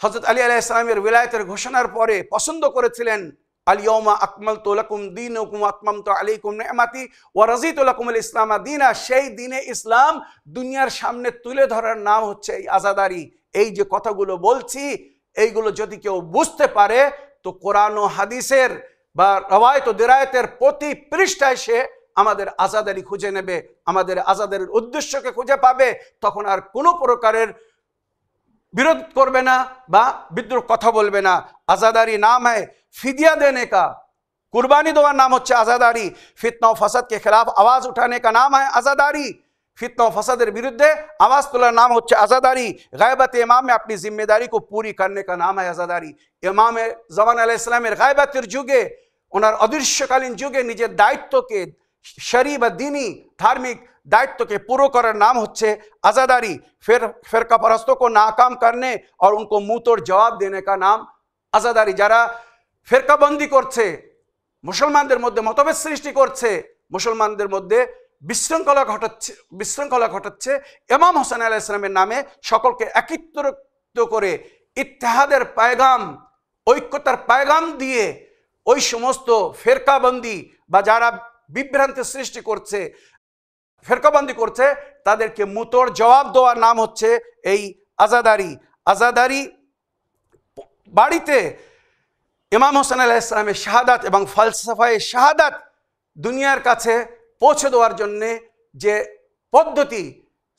হযরত আলী আলাইহিস সালামের विलायतेर ঘোষণার পরে পছন্দ করেছিলেন, আল-ইয়াউমা আকমালতু লাকুম দীনাকুম ওয়া আতমামতু আলাইকুম নি'মাতি ওয়া রাযীতু লাকুমুল ইসলাম দীনা। সেই দিনে ইসলাম দুনিয়ার সামনে তুলে ধরার নাম হচ্ছে এই আজাদারি। এই যে কথাগুলো বলছি, এইগুলো যদি কেউ বুঝতে পারে তো কোরআন ও হাদিসের বা রওয়ায়াত ও দিরায়াতের প্রতি পৃষ্ঠায় সে আমাদের আজাদারি খুঁজে নেবে, আমাদের আজাদারির উদ্দেশ্যকে খুঁজে পাবে। তখন আর কোনো প্রকারের विरोध करबे ना बा विद्रोह कथा बोलबे ना। आज़ादारी नाम है फिदिया देने का, कुर्बानी देवार नाम होच्छे आज़ादारी। फितना और फसाद के खिलाफ आवाज उठाने का नाम है आज़ादारी। फितना और फसादेर बिरुद्धे आवाज तोलार नाम होच्छे आज़ादारी। गायबत इमाम में अपनी जिम्मेदारी को पूरी करने का नाम है आज़ादारी। इमाम ज़मान अलैहिस सलामेर गायबतेर जुगे, ओनार अदृश्यकालीन जुगे निजेर दायित्वके शरी बा दीनी धार्मिक दायित्व के पूरा करार नाम होच्छे आज़ादारी। फिर फिरका परस्तों को नाकाम करने और उनको मुंह तोड़ जवाब देने का नाम आज़ादारी। যারা ফিরকাবন্দি করছে, মুসলমানদের মধ্যে মতভেদ সৃষ্টি করছে, মুসলমানদের মধ্যে বিশৃঙ্খলা ঘটাচ্ছে, ইমাম হোসেন আলাইহিস সালামের নামে সকলকে একত্রিত করে ইত্তেহাদের পায়গাম, ঐক্যতার পায়গাম দিয়ে ওই সমস্ত ফিরকাবন্দি বা যারা বিভ্রান্তি সৃষ্টি করছে, ফিরকাবন্দি করছে, তাদেরকে মুতোর জবাব দেওয়ার নাম হচ্ছে এই আজাদারি। আজাদারি বাড়িতে ইমাম হোসেন আলাইহিস সালামের শাহাদাত এবং ফালসাফায়ে শাহাদাত দুনিয়ার কাছে পৌঁছে দেওয়ার জন্যে যে পদ্ধতি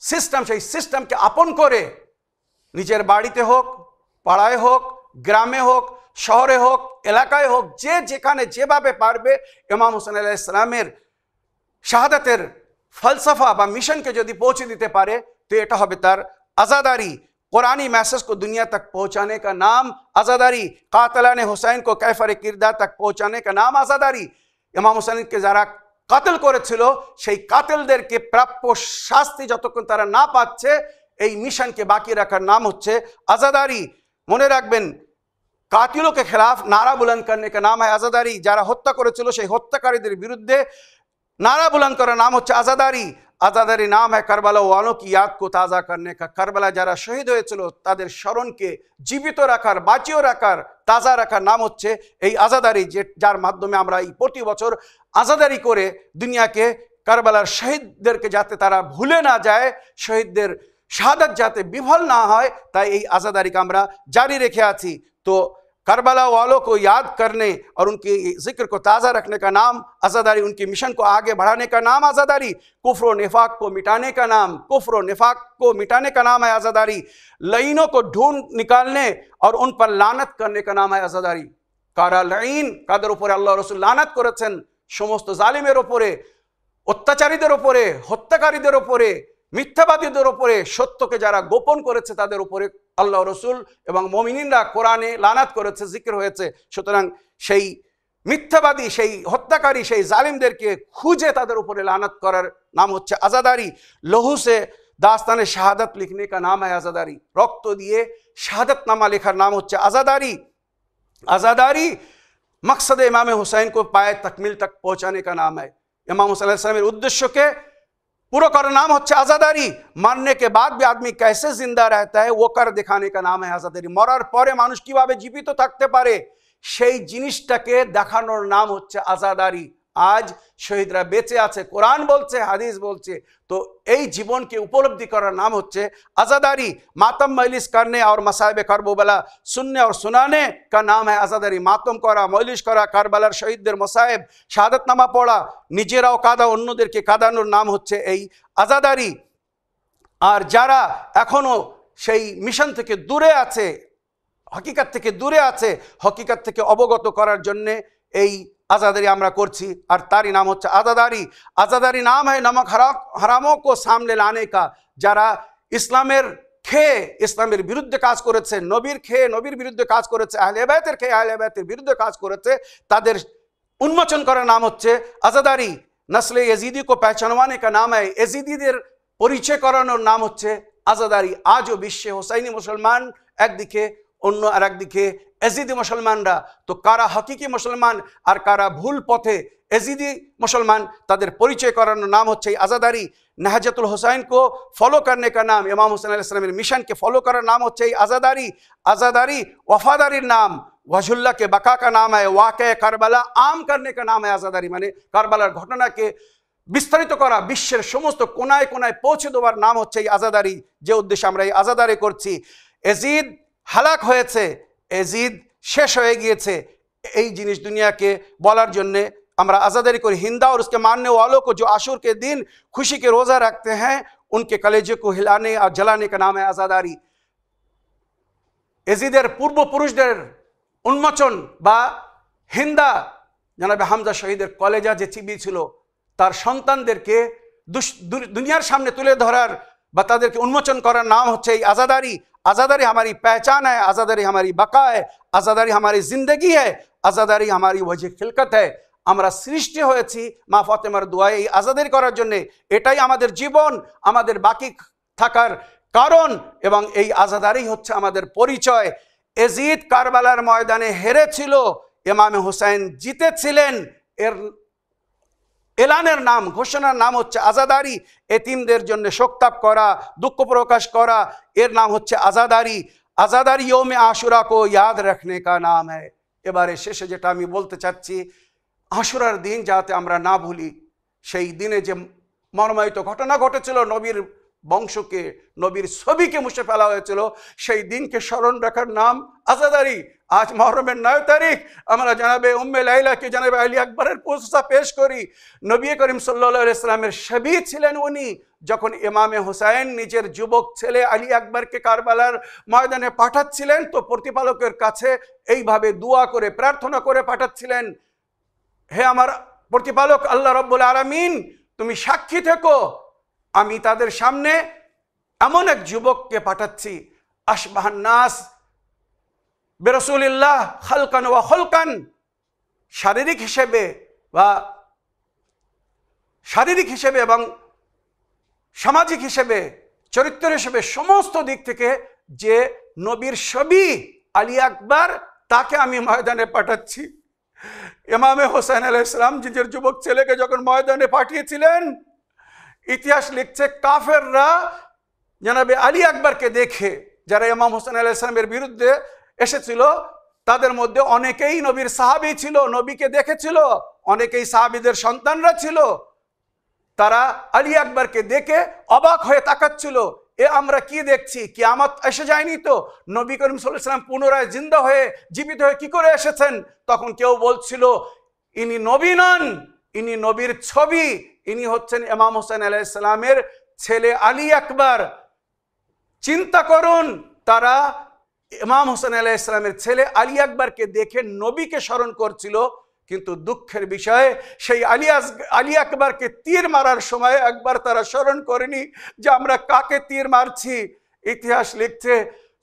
সিস্টেম, সেই সিস্টেমকে আপন করে নিজের বাড়িতে হোক, পাড়ায় হোক, গ্রামে হোক, শহরে হোক, এলাকায় হোক, যে যেখানে যেভাবে পারবে ইমাম হোসেন আলাইহিস সালামের শাহাদাতের ফলসফা বা মিশনকে যদি পৌঁছে দিতে পারে তো এটা হবে তার आज़ादारी। कुरानी मैसेज को दुनिया तक पहुंचाने का नाम आज़ादारी। कातलाने हुसैन को कैफर किरदार तक पहुंचाने का नाम आज़ादारी। इमाम हुसैन के যারা কাতল করেছিল সেই কাতলদেরকে প্রাপ্য শাস্তি যতক্ষণ তারা না পাচ্ছে এই মিশনকে বাকি রাখার নাম হচ্ছে आज़ादारी। মনে রাখবেন, কাতিলোं के खिलाफ नारा बुलंद करने का नाम है आज़ादारी। যারা হত্যা করেছিল সেই হত্যাকারীদের বিরুদ্ধে नारा बुलंद করার নাম হচ্ছে आज़ादारी। आज़ादारी नाम है करबला वालों की याद को ताज़ा करने का। करबला যারা শহীদ হয়েছিল তাদের স্মরণকে জীবিত রাখার, বাঁচিয়ে রাখার, তাজা রাখার নাম হচ্ছে এই আজাদারি, যার মাধ্যমে আমরা এই প্রতি বছর আজাদারি করে দুনিয়াকে কারবালার শহীদদেরকে যাতে তারা ভুলে না যায়, শহীদদের শাহাদাত যাতে বিফল না হয়, তাই এই আজাদারিকে আমরা জারি রেখে আছি। তো करबला वालों को याद करने और उनकी जिक्र को ताज़ा रखने का नाम आज़ादारी। उनकी मिशन को आगे बढ़ाने का नाम आज़ादारी। कुफ्र और निफाक को मिटाने का नाम, कुफ्र और निफाक को मिटाने का नाम है आज़ादारी। लईनों को ढूंढ निकालने और उन पर लानत करने का नाम है आज़ादारी। कारा लईन, कादर ऊपर अल्लाह रसूल लानत করেছেন সমস্ত জালিমের উপরে, অত্যাচারীদের উপরে, হত্যাকারীদের উপরে, মিথ্যাবাদীদের উপরে, সত্যকে যারা গোপন করেছে তাদের উপরে আল্লাহ রসুল এবং মুমিনিনরা কোরআনে লানাত করেছে, জিকির হয়েছে। সুতরাং সেই মিথ্যাবাদী, সেই হত্যাকারী, সেই জালিমদেরকে খুঁজে তাদের উপরে লানাত করার নাম হচ্ছে আজাদারি। লহু সে দাস্তানে শাহাদত লিখনে কা নাম है आज़ादारी। রক্ত দিয়ে শাহাদতনামা লেখার নাম হচ্ছে আজাদারি। आज़ादारी मकसद इमाम हुसैन को पाए तकमील तक पहुँचाने का नाम है। इमाम हुसैन अलैहिस्सलाम के उद्देश्य के पूरा कर नाम होच्छे आज़ादारी। मरने के बाद भी आदमी कैसे जिंदा रहता है वो कर दिखाने का नाम है आज़ादारी। मरार परे मानुष किभाबे जीवित थाकते पारे সেই জিনিসটাকে দেখানোর নাম হচ্ছে आज़ादारी। आज শহীদরা বেঁচে আছে, কোরআন বলছে, হাদিস বলছে, তো এই জীবনকে উপলব্ধি করার নাম হচ্ছে आज़ादारी। मातम मजलिस करने और मसाइब करबला सुनने और सुनाने का नाम है आज़ादारी। मातम करा, मजलिस करा, কারবালার শহীদদের মসায়েব, শাহাদাতনামা পড়া, নিজেরাও কাঁদা, অন্যদেরকে কাঁদানোর নাম হচ্ছে এই आज़ादारी। আর যারা এখনো সেই মিশন থেকে দূরে আছে, হকিকত থেকে দূরে আছে, হকিকত থেকে অবগত করার জন্য এই आज़ादारी আমরা করছি, আর তারই নাম হচ্ছে आज़ादारी। आज़ादारी नाम है नमक हरामों को सामने लाने का। যারা ইসলামের খেয়ে ইসলামের বিরুদ্ধে কাজ করেছে, নবীর খেয়ে নবীর বিরুদ্ধে কাজ করেছে, আহলে বাইতের খেয়ে আহলে বাইতের বিরুদ্ধে কাজ করেছে, তাদের উন্মোচন করার নাম হচ্ছে आज़ादारी। नस्ल यजीदी को पहचानवाने का नाम है, यजीदीদের পরিচয় করানোর নাম হচ্ছে आज़ादारी। আজও বিশ্বে হোসাইনি মুসলমান একদিকে, অন্য আর একদিকে এজিদি মুসলমানরা। তো কারা হকিকি মুসলমান আর কারা ভুল পথে এজিদি মুসলমান, তাদের পরিচয় করানোর নাম হচ্ছে आज़ादारी। नहजतुल हुसैन को फॉलो करने का नाम, इमाम हुसैन अलैहिस्सलाम मिशन के फॉलो करार नाम হচ্ছে आज़ादारी। आज़ादारी वफादारी नाम, वजहुल्लाह के बका का नाम है, वाक़या करबला आम करने का नाम है आज़ादारी। মানে কারবালার ঘটনাকে বিস্তারিত করা, বিশ্বের সমস্ত কোনায় কোনায় পৌঁছে দেওয়ার নাম হচ্ছে आज़ादारी। যে উদ্দেশ্যে আমরা এই आज़ादारी করছি। এজিদ হালাক হয়েছে, এজিদ শেষ হয়ে গিয়েছে, এই জিনিস দুনিয়াকে বলার জন্যে আমরা आज़ादारी করি। हिंदा और उसके मानने वालों को जो आशूर के दिन खुशी के रोज़ा रखते हैं उनके कलेजे को हिलाने और जलाने का नाम है आज़ादारी। এজিদের পূর্বপুরুষদের উন্মোচন বা হিন্দা, জনাবে হামজা শহীদের কলেজা যে চিবিয়েছিল তার সন্তানদেরকে দুনিয়ার সামনে তুলে ধরার বা তাদেরকে উন্মোচন করার নাম হচ্ছে এই आज़ादारी। आज़ादारी हमारी पहचान है, आज़ादारी हमारी बका है, आज़ादारी हमारी ज़िंदगी है, आज़ादारी हमारी वजह खिलकत है। আমরা সৃষ্টি হয়েছি মা ফাতেমার দোয়ায় এই আজাদের করার জন্যে। এটাই আমাদের জীবন, আমাদের বাকি থাকার কারণ, এবং এই আজাদারই হচ্ছে আমাদের পরিচয়। এজিদ কারবালার ময়দানে হেরেছিল, ইমামে হুসাইন জিতেছিলেন। এর এলানের নাম, ঘোষণার নাম হচ্ছে আজাদারি। এতিমদের জন্য শোকতাপ করা, দুঃখ প্রকাশ করা, এর নাম হচ্ছে আজাদারি। আজাদারি ইয়ৌমে আশুরা কো ইয়াদ রাখনে কা নাম হ্যায়। এবারে শেষে যেটা আমি বলতে চাচ্ছি, আশুরার দিন যাতে আমরা না ভুলি, সেই দিনে যে মর্মায়িত ঘটনা ঘটেছিল, নবীর বংশকে, নবীর ছবিকে মুছে ফেলা হয়েছিল, সেই দিনকে স্মরণ রাখার নাম আজাদারি। আজ মহরমের 9 তারিখ আমরা জানাবে উম্মে লাইলাকে, জানাবে আলী আকবরের প্রশংসা পেশ করি। নবী করিম সাল্লাল্লাহু আলাইহি সাল্লামের শবি ছিলেন উনি। যখন ইমামে হুসাইন নিজের যুবক ছেলে আলী আকবরকে কারবালার ময়দানে পাঠাচ্ছিলেন, তো প্রতিপালকের কাছে এইভাবে দোয়া করে, প্রার্থনা করে পাঠাচ্ছিলেন, হে আমার প্রতিপালক আল্লাহ রব্বুল আলামিন, তুমি সাক্ষী থেকো, আমি তাদের সামনে এমন এক যুবককে পাঠাচ্ছি, আশবাহান নাস বিরাসূলিল্লাহ খালকান ওয়া খুলকান, শারীরিক হিসেবে এবং সামাজিক হিসেবে, চরিত্র হিসেবে, সমস্ত দিক থেকে যে নবীর ছবি আলী আকবর, তাকে আমি ময়দানে পাঠাচ্ছি। ইমামে হোসেন আলাইহিস সালাম নিজের যুবক ছেলেকে যখন ময়দানে পাঠিয়েছিলেন, ইতিহাস লিখছে কাফেররা জানাবে আলী আকবরকে দেখে, যারা ইমাম হোসেন আলাইহিস সালামের বিরুদ্ধে এসেছিল, তাদের মধ্যে অনেকেই নবীর সাহাবী ছিল, নবীকে দেখেছিল, অনেকেই সাহাবীদের সন্তানরা ছিল। তারা আলী আকবরকে দেখে অবাক হয়ে তাকাচ্ছিল, এ আমরা কি দেখছি, কিয়ামত এসে যায়নি তো? নবী করিম সাল্লাল্লাহু আলাইহি ওয়াসাল্লাম পুনরায় জিন্দা হয়ে, জীবিত হয়ে কি করে এসেছেন? তখন কেউ বলছিল, ইনি নবী নন, ইনি নবীর ছবি, ইনি হচ্ছেন ইমাম হোসেন আলাইহিস সালামের ছেলে আলী আকবর। চিন্তা করুন, তারা ইমাম হোসেন আলাইহিস সালামের ছেলে আলী আকবরকে দেখে নবীকে স্মরণ করছিল, কিন্তু দুঃখের বিষয় সেই আলী আকবরকে তীর মারার সময় একবার তারা স্মরণ করেনি যে আমরা কাকে তীর মারছি। ইতিহাস লিখছে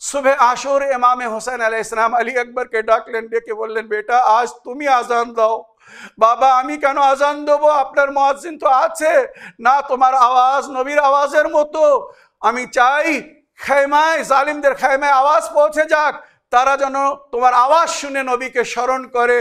সুবহে আশুর ইমামে হোসেন আলাইহিস সালাম আলী আকবরকে ডাকলেন, ডেকে বললেন, বেটা আজ তুমি আজান দাও। বাবা আমি কেন আজান দেবো, আপনার মুয়াজ্জিন তো আছে না, তোমার আওয়াজ নবীর আওয়াজের মতো। আমি চাই খেমায়, জালিমদের খেমায় আওয়াজ পৌঁছে যাক, তারা যেন তোমার আওয়াজ শুনে নবীকে স্মরণ করে।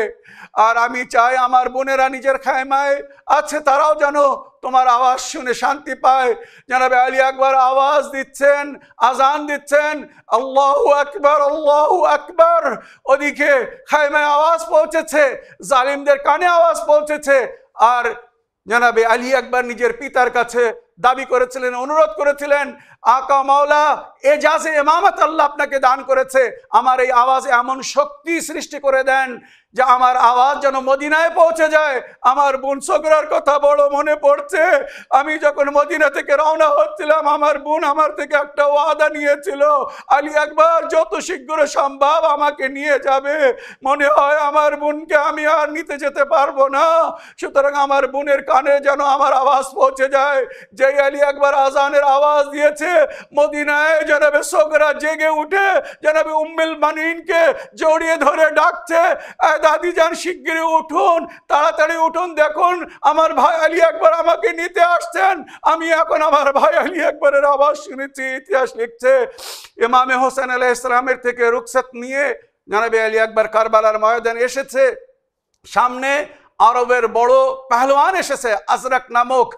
আর আমি চাই আমার বোনেরা নিজের খেমায় আছে, তারাও যেন তোমার আওয়াজ শুনে শান্তি পায়। জানাবে আলী আকবর আওয়াজ দিচ্ছেন, আজান দিচ্ছেন, আল্লাহু আকবার, আল্লাহু আকবার। ওদিকে খেমায় আওয়াজ পৌঁছেছে, জালিমদের কানে আওয়াজ পৌঁছেছে। আর জানাবে আলী আকবর নিজের পিতার কাছে দাবি করেছিলেন, অনুরোধ করেছিলেন, আকা মাওলা, এজাজে ইমামত আল্লাহ আপনাকে দান করেছে, আমার এই আওয়াজে এমন শক্তি সৃষ্টি করে দেন যে আমার আওয়াজ যেন মদিনায় পৌঁছে যায়। আমার বোন সগরার কথা বড় মনে পড়ছে। আমি যখন মদিনা থেকে রওনা হচ্ছিলাম, আমার বোন আমার থেকে একটা ওয়াদা নিয়েছিল, আলী আকবর যত শীঘ্র সম্ভব আমাকে নিয়ে যাবে। মনে হয় আমার বোনকে আমি আর নিতে যেতে পারবো না, সুতরাং আমার বোনের কানে যেন আমার আওয়াজ পৌঁছে যায়। যে আলী আকবর আজানের আওয়াজ দিয়েছে, মদিনায় জনাবে সগরা জেগে উঠে জনাবে উম্মুল মানিনকে জড়িয়ে ধরে ডাকছে, দাদি যান শিগগিরই উঠুন, তাড়াতাড়ি উঠুন, দেখুন আমার ভাই আলী আকবর আমাকে নিতে আসছেন। আমি এখন আমার ভাই আলী আকবরের আওয়াজ শুনেছি। ইতিহাস লিখছে ইমামে হোসেন আলাইহিস সালামের থেকে রুখসত নিয়ে জনাবে আলী আকবর কারবালার ময়দানে এসেছে। সামনে আরবের বড় পেহলওয়ান এসেছে আজরাক নামক।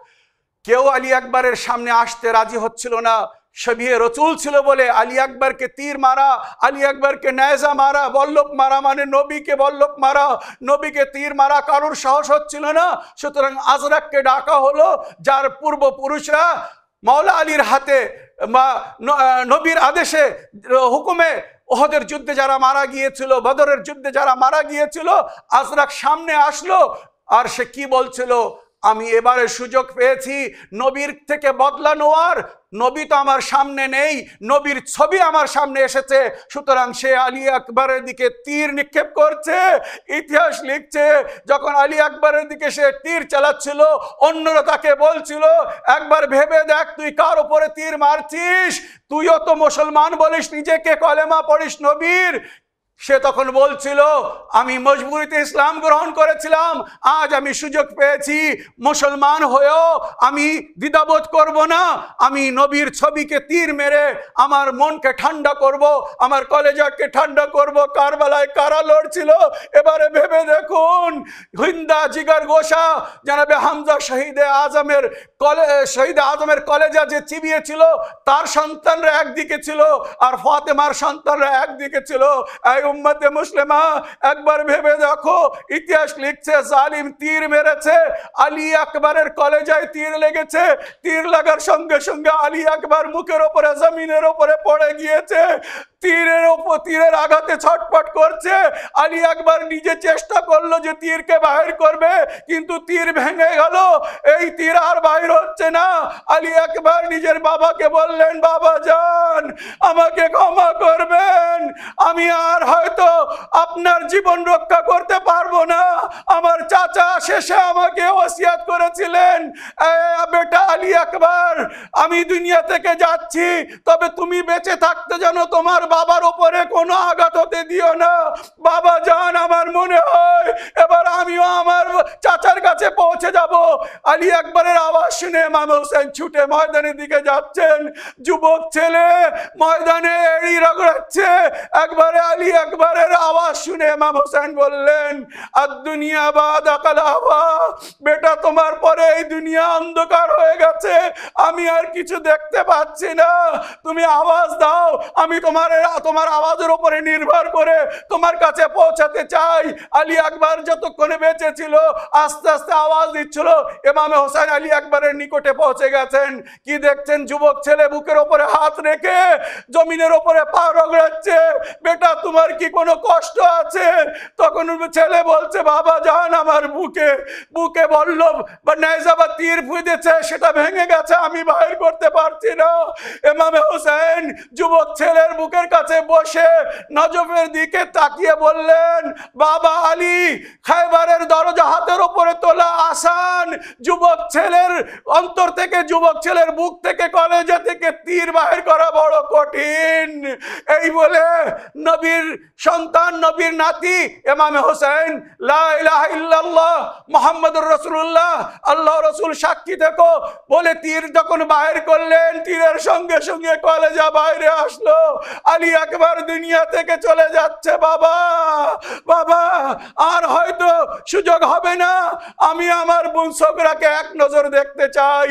কেউ আলী আকবরের সামনে আসতে রাজি হচ্ছিল না। শবিয়ে রসুল ছিল বলে আলী আকবরকে তীর মারা, আলী আকবরকে নেজা মারা, বল্লভ মারা মানে নবীকে বল্লভ মারা, নবীকে তীর মারা কারোর সাহস হচ্ছিল না। সুতরাং আজরাককে ডাকা হলো, যার পূর্বপুরুষরা মাওলা আলীর হাতে বা নবীর আদেশে হুকুমে ওহদের যুদ্ধে যারা মারা গিয়েছিল, বদরের যুদ্ধে যারা মারা গিয়েছিল, আজরাক সামনে আসলো। আর সে কি বলছিল, আমি এবারে সুযোগ পেয়েছি নবীর থেকে বদলা নেওয়ার। নবী তো আমার সামনে নেই, নবীর ছবি আমার সামনে এসেছে, সুতরাং সে আলী আকবরের দিকে তীর নিক্ষেপ করছে। ইতিহাস লিখছে যখন আলী আকবরের দিকে সে তীর চালাচ্ছিল, অন্যরা তাকে বলছিল, একবার ভেবে দেখ তুই কার উপরে তীর মারছিস, তুইও তো মুসলমান বলিস নিজেকে, কলেমা পড়িস নবীর, সে তখন বলছিল, আমি মজবুরিতে ইসলাম গ্রহণ করেছিলাম, আজ আমি সুযোগ পেয়েছি মুসলমান হয়েও আমি দ্বিধাবোধ করব না, আমি নবীর ছবিকে তীর মেরে আমার মনকে ঠান্ডা করব, আমার কলেজাকে ঠান্ডা করব। কারবালায় কারা লড়ছিল এবারে ভেবে দেখুন। হিন্দা জিগার গোসা জানাবে হামজা শহীদে আজমের কলেজা যে চিবিয়েছিল তার সন্তানরা একদিকে ছিল আর ফাতেমার সন্তানরা একদিকে ছিল। এই উম্মতে মুসলিমা একবার ভেবে দেখো, ইতিহাস লিখছে জালিম তীর মেরেছে, আলী আকবরের কলেজায় তীর লেগেছে, তীর লাগার সঙ্গে সঙ্গে আলী আকবর মুখের উপরে জমিনের উপরে পড়ে গিয়েছে, তীরের আঘাতে ছটফট করছে। আলী আকবর নিজে চেষ্টা করলো যে তীরকে বাহির করবে, কিন্তু তীর ভেঙে গেল, এই তীর আর বাহির হচ্ছে না। আলী আকবর নিজের বাবাকে বললেন, বাবা যান আমাকে ক্ষমা করবেন, আমি আর হয়তো আপনার জীবন রক্ষা করতে পারবো না। আমার চাচা শেষে আমাকে ওসিয়াত করেছিলেন, বেটা আলী আকবর আমি দুনিয়া থেকে যাচ্ছি, তবে তুমি বেঁচে থাকতে যেন তোমার বাবার উপরে কোনো আঘাত হতে দিও না। বাবা যান আমার মনে হয় এবার আমিও আমার চাচার কাছে পৌঁছে যাব। আলী আকবরের আওয়াজ শুনে ইমাম হোসেন ছুটে ময়দানের দিকে যাচ্ছেন। যুবক ছেলে ময়দানে এড়ি রগড়াচ্ছে। একবারে আলী আকবরের আওয়াজ শুনে ইমাম হোসেন বললেন, আদ-দুনিয়া বাদা কালাবা, বেটা তোমার পরে এই দুনিয়া অন্ধকার হয়ে গেছে, আমি আর কিছু দেখতে পাচ্ছি না, তুমি আওয়াজ দাও, আমি তোমার আওয়াজের উপরে নির্ভর করে তোমার কাছে পৌঁছাতে চাই। আলী আকবর যতক্ষণে বেঁচে ছিল আস্তে আস্তে আওয়াজ দিচ্ছিল। ইমাম হোসেন আলী আকবরের নিকটে পৌঁছে গেছেন। কি দেখছেন? যুবক ছেলে বুকের উপরে হাত রেখে জমিনের উপরে পা রগড়াচ্ছে। বেটা তোমার কি কোনো কষ্ট আছে? তখন ছেলে বলছে, বাবা জান আমার বুকে বলল বা নেজা বা তীর ফুঁদেছে, সেটা ভেঙে গেছে, আমি বাইর করতে পারছি না। ইমাম হোসেন যুবক ছেলের বুকের কাছে বসে নজফের দিকে তাকিয়ে বললেন, বাবা আলী, খায়বারের দরজা হাতের উপরে তোলা আসান, যুবক ছেলের অন্তর থেকে, যুবক ছেলের বুক থেকে, কলেজা থেকে তীর বাহির করা বড় কঠিন। এই বলে নবীর সন্তান, নবীর নাতি ইমাম হোসেন লা ইলাহা ইল্লাল্লাহ মুহাম্মাদুর রাসূলুল্লাহ, আল্লাহ রাসূল সাক্ষী থেকো বলে তীর যখন বাহির করলেন, তীরের সঙ্গে সঙ্গে কলেজা বাইরে আসলো। আলী আকবর দুনিয়া থেকে চলে যাচ্ছে। বাবা আর হয়তো সুযোগ হবে না, আমি আমার বোন সোগরাকে এক নজর দেখতে চাই,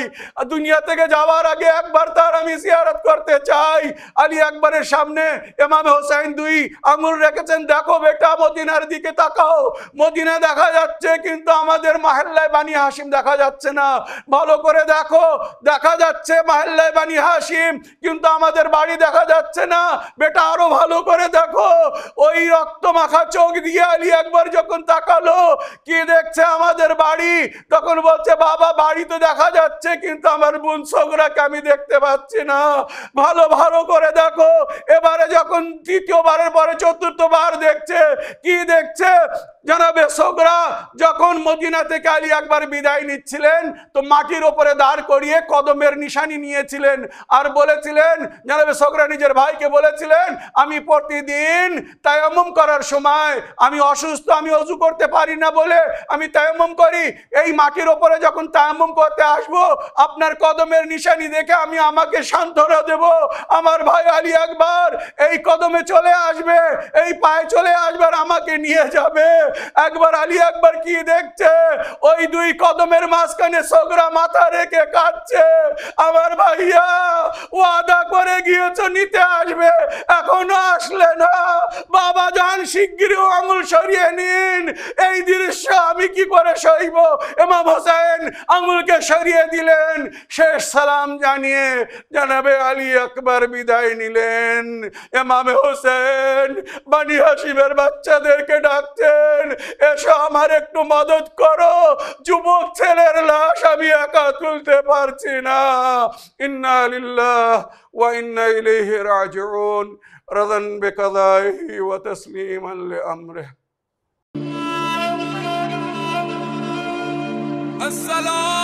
দুনিয়া থেকে যাওয়ার আগে একবার তার আমি জিয়ারত করতে চাই। আলী আকবরের সামনে ইমাম হোসেন দুই আঙুল রেখেছেন, দেখো বেটা মদিনার দিকে তাকাও, মদিনা দেখা যাচ্ছে কিন্তু আমাদের মহল্লায় বানি হাশিম দেখা যাচ্ছে না। ভালো করে দেখো, দেখা যাচ্ছে মহল্লায় বানি হাশিম কিন্তু আমাদের বাড়ি দেখা যাচ্ছে না। বেটা আরো ভালো করে দেখো। ওই রক্ত মাখা চোখ দিয়ে আলী আকবর যখন তাকালো, কি দেখছে? আমাদের বাড়ি। তখন বলছে, বাবা বাড়ি তো দেখা যাচ্ছে কিন্তু আমার বোন সোগরাকে আমি দেখতে পাচ্ছি না, ভালো করে দেখো। এবারে যখন তৃতীয়বারের পরে চতুর্থবার দেখছে, কি দেখছে? জানাবে সোগরা যখন মদিনা থেকে আলী আকবর বিদায় নিচ্ছিলেন তো মাটির উপরে দাঁড় করিয়ে কদমের নিশানি নিয়েছিলেন আর বলেছিলেন, জানাবে সোগরা নিজের ভাইকে বলেছিলেন, আমি প্রতিদিন তায়াম্মুম করার সময় আমি অসুস্থ, আমি ওযু করতে পারি না বলে আমি তায়াম্মুম করি, এই মাটির উপরে যখন তায়াম্মুম করতে আসবো আপনার কদমের নিশানি দেখে আমি আমাকে সান্ত্বনা দেব, আমার ভাই আলী আকবর এই কদমে চলে আসবে, এই পায়ে চলে আসবে আর আমাকে নিয়ে যাবে। একবার আলী আকবর কি দেখছে? ওই দুই কদমের মাঝখানে সোগরা মাথা রেখে কাঁদছে, আমার ভাইয়া ওয়াদা করে গিয়েছো নিতে আসবে, এখনো আসলে না, বাবা জান শিগগিরই আঙুল সরিয়ে নিন, এই দৃশ্য আমি কি করে সইব? ইমাম হোসেন আঙুলকে সরিয়ে দিলেন। শেষ সালাম জানিয়ে জানাবে আলী আকবর বিদায় নিলেন। ইমাম হোসেন বানি হাশিমের বাচ্চাদেরকে ডাকতেন, এসো আমার একটু মদত করো, যুবক ছেলের লাশ আমি একা তুলতে পারছি না। ইন্না লিল্লাহি ওয়া ইন্না ইলাইহি রাজিউন, রাযান বিকাদাইহি ওয়া তাসলিমান লিআমরিহি। আসসালাম।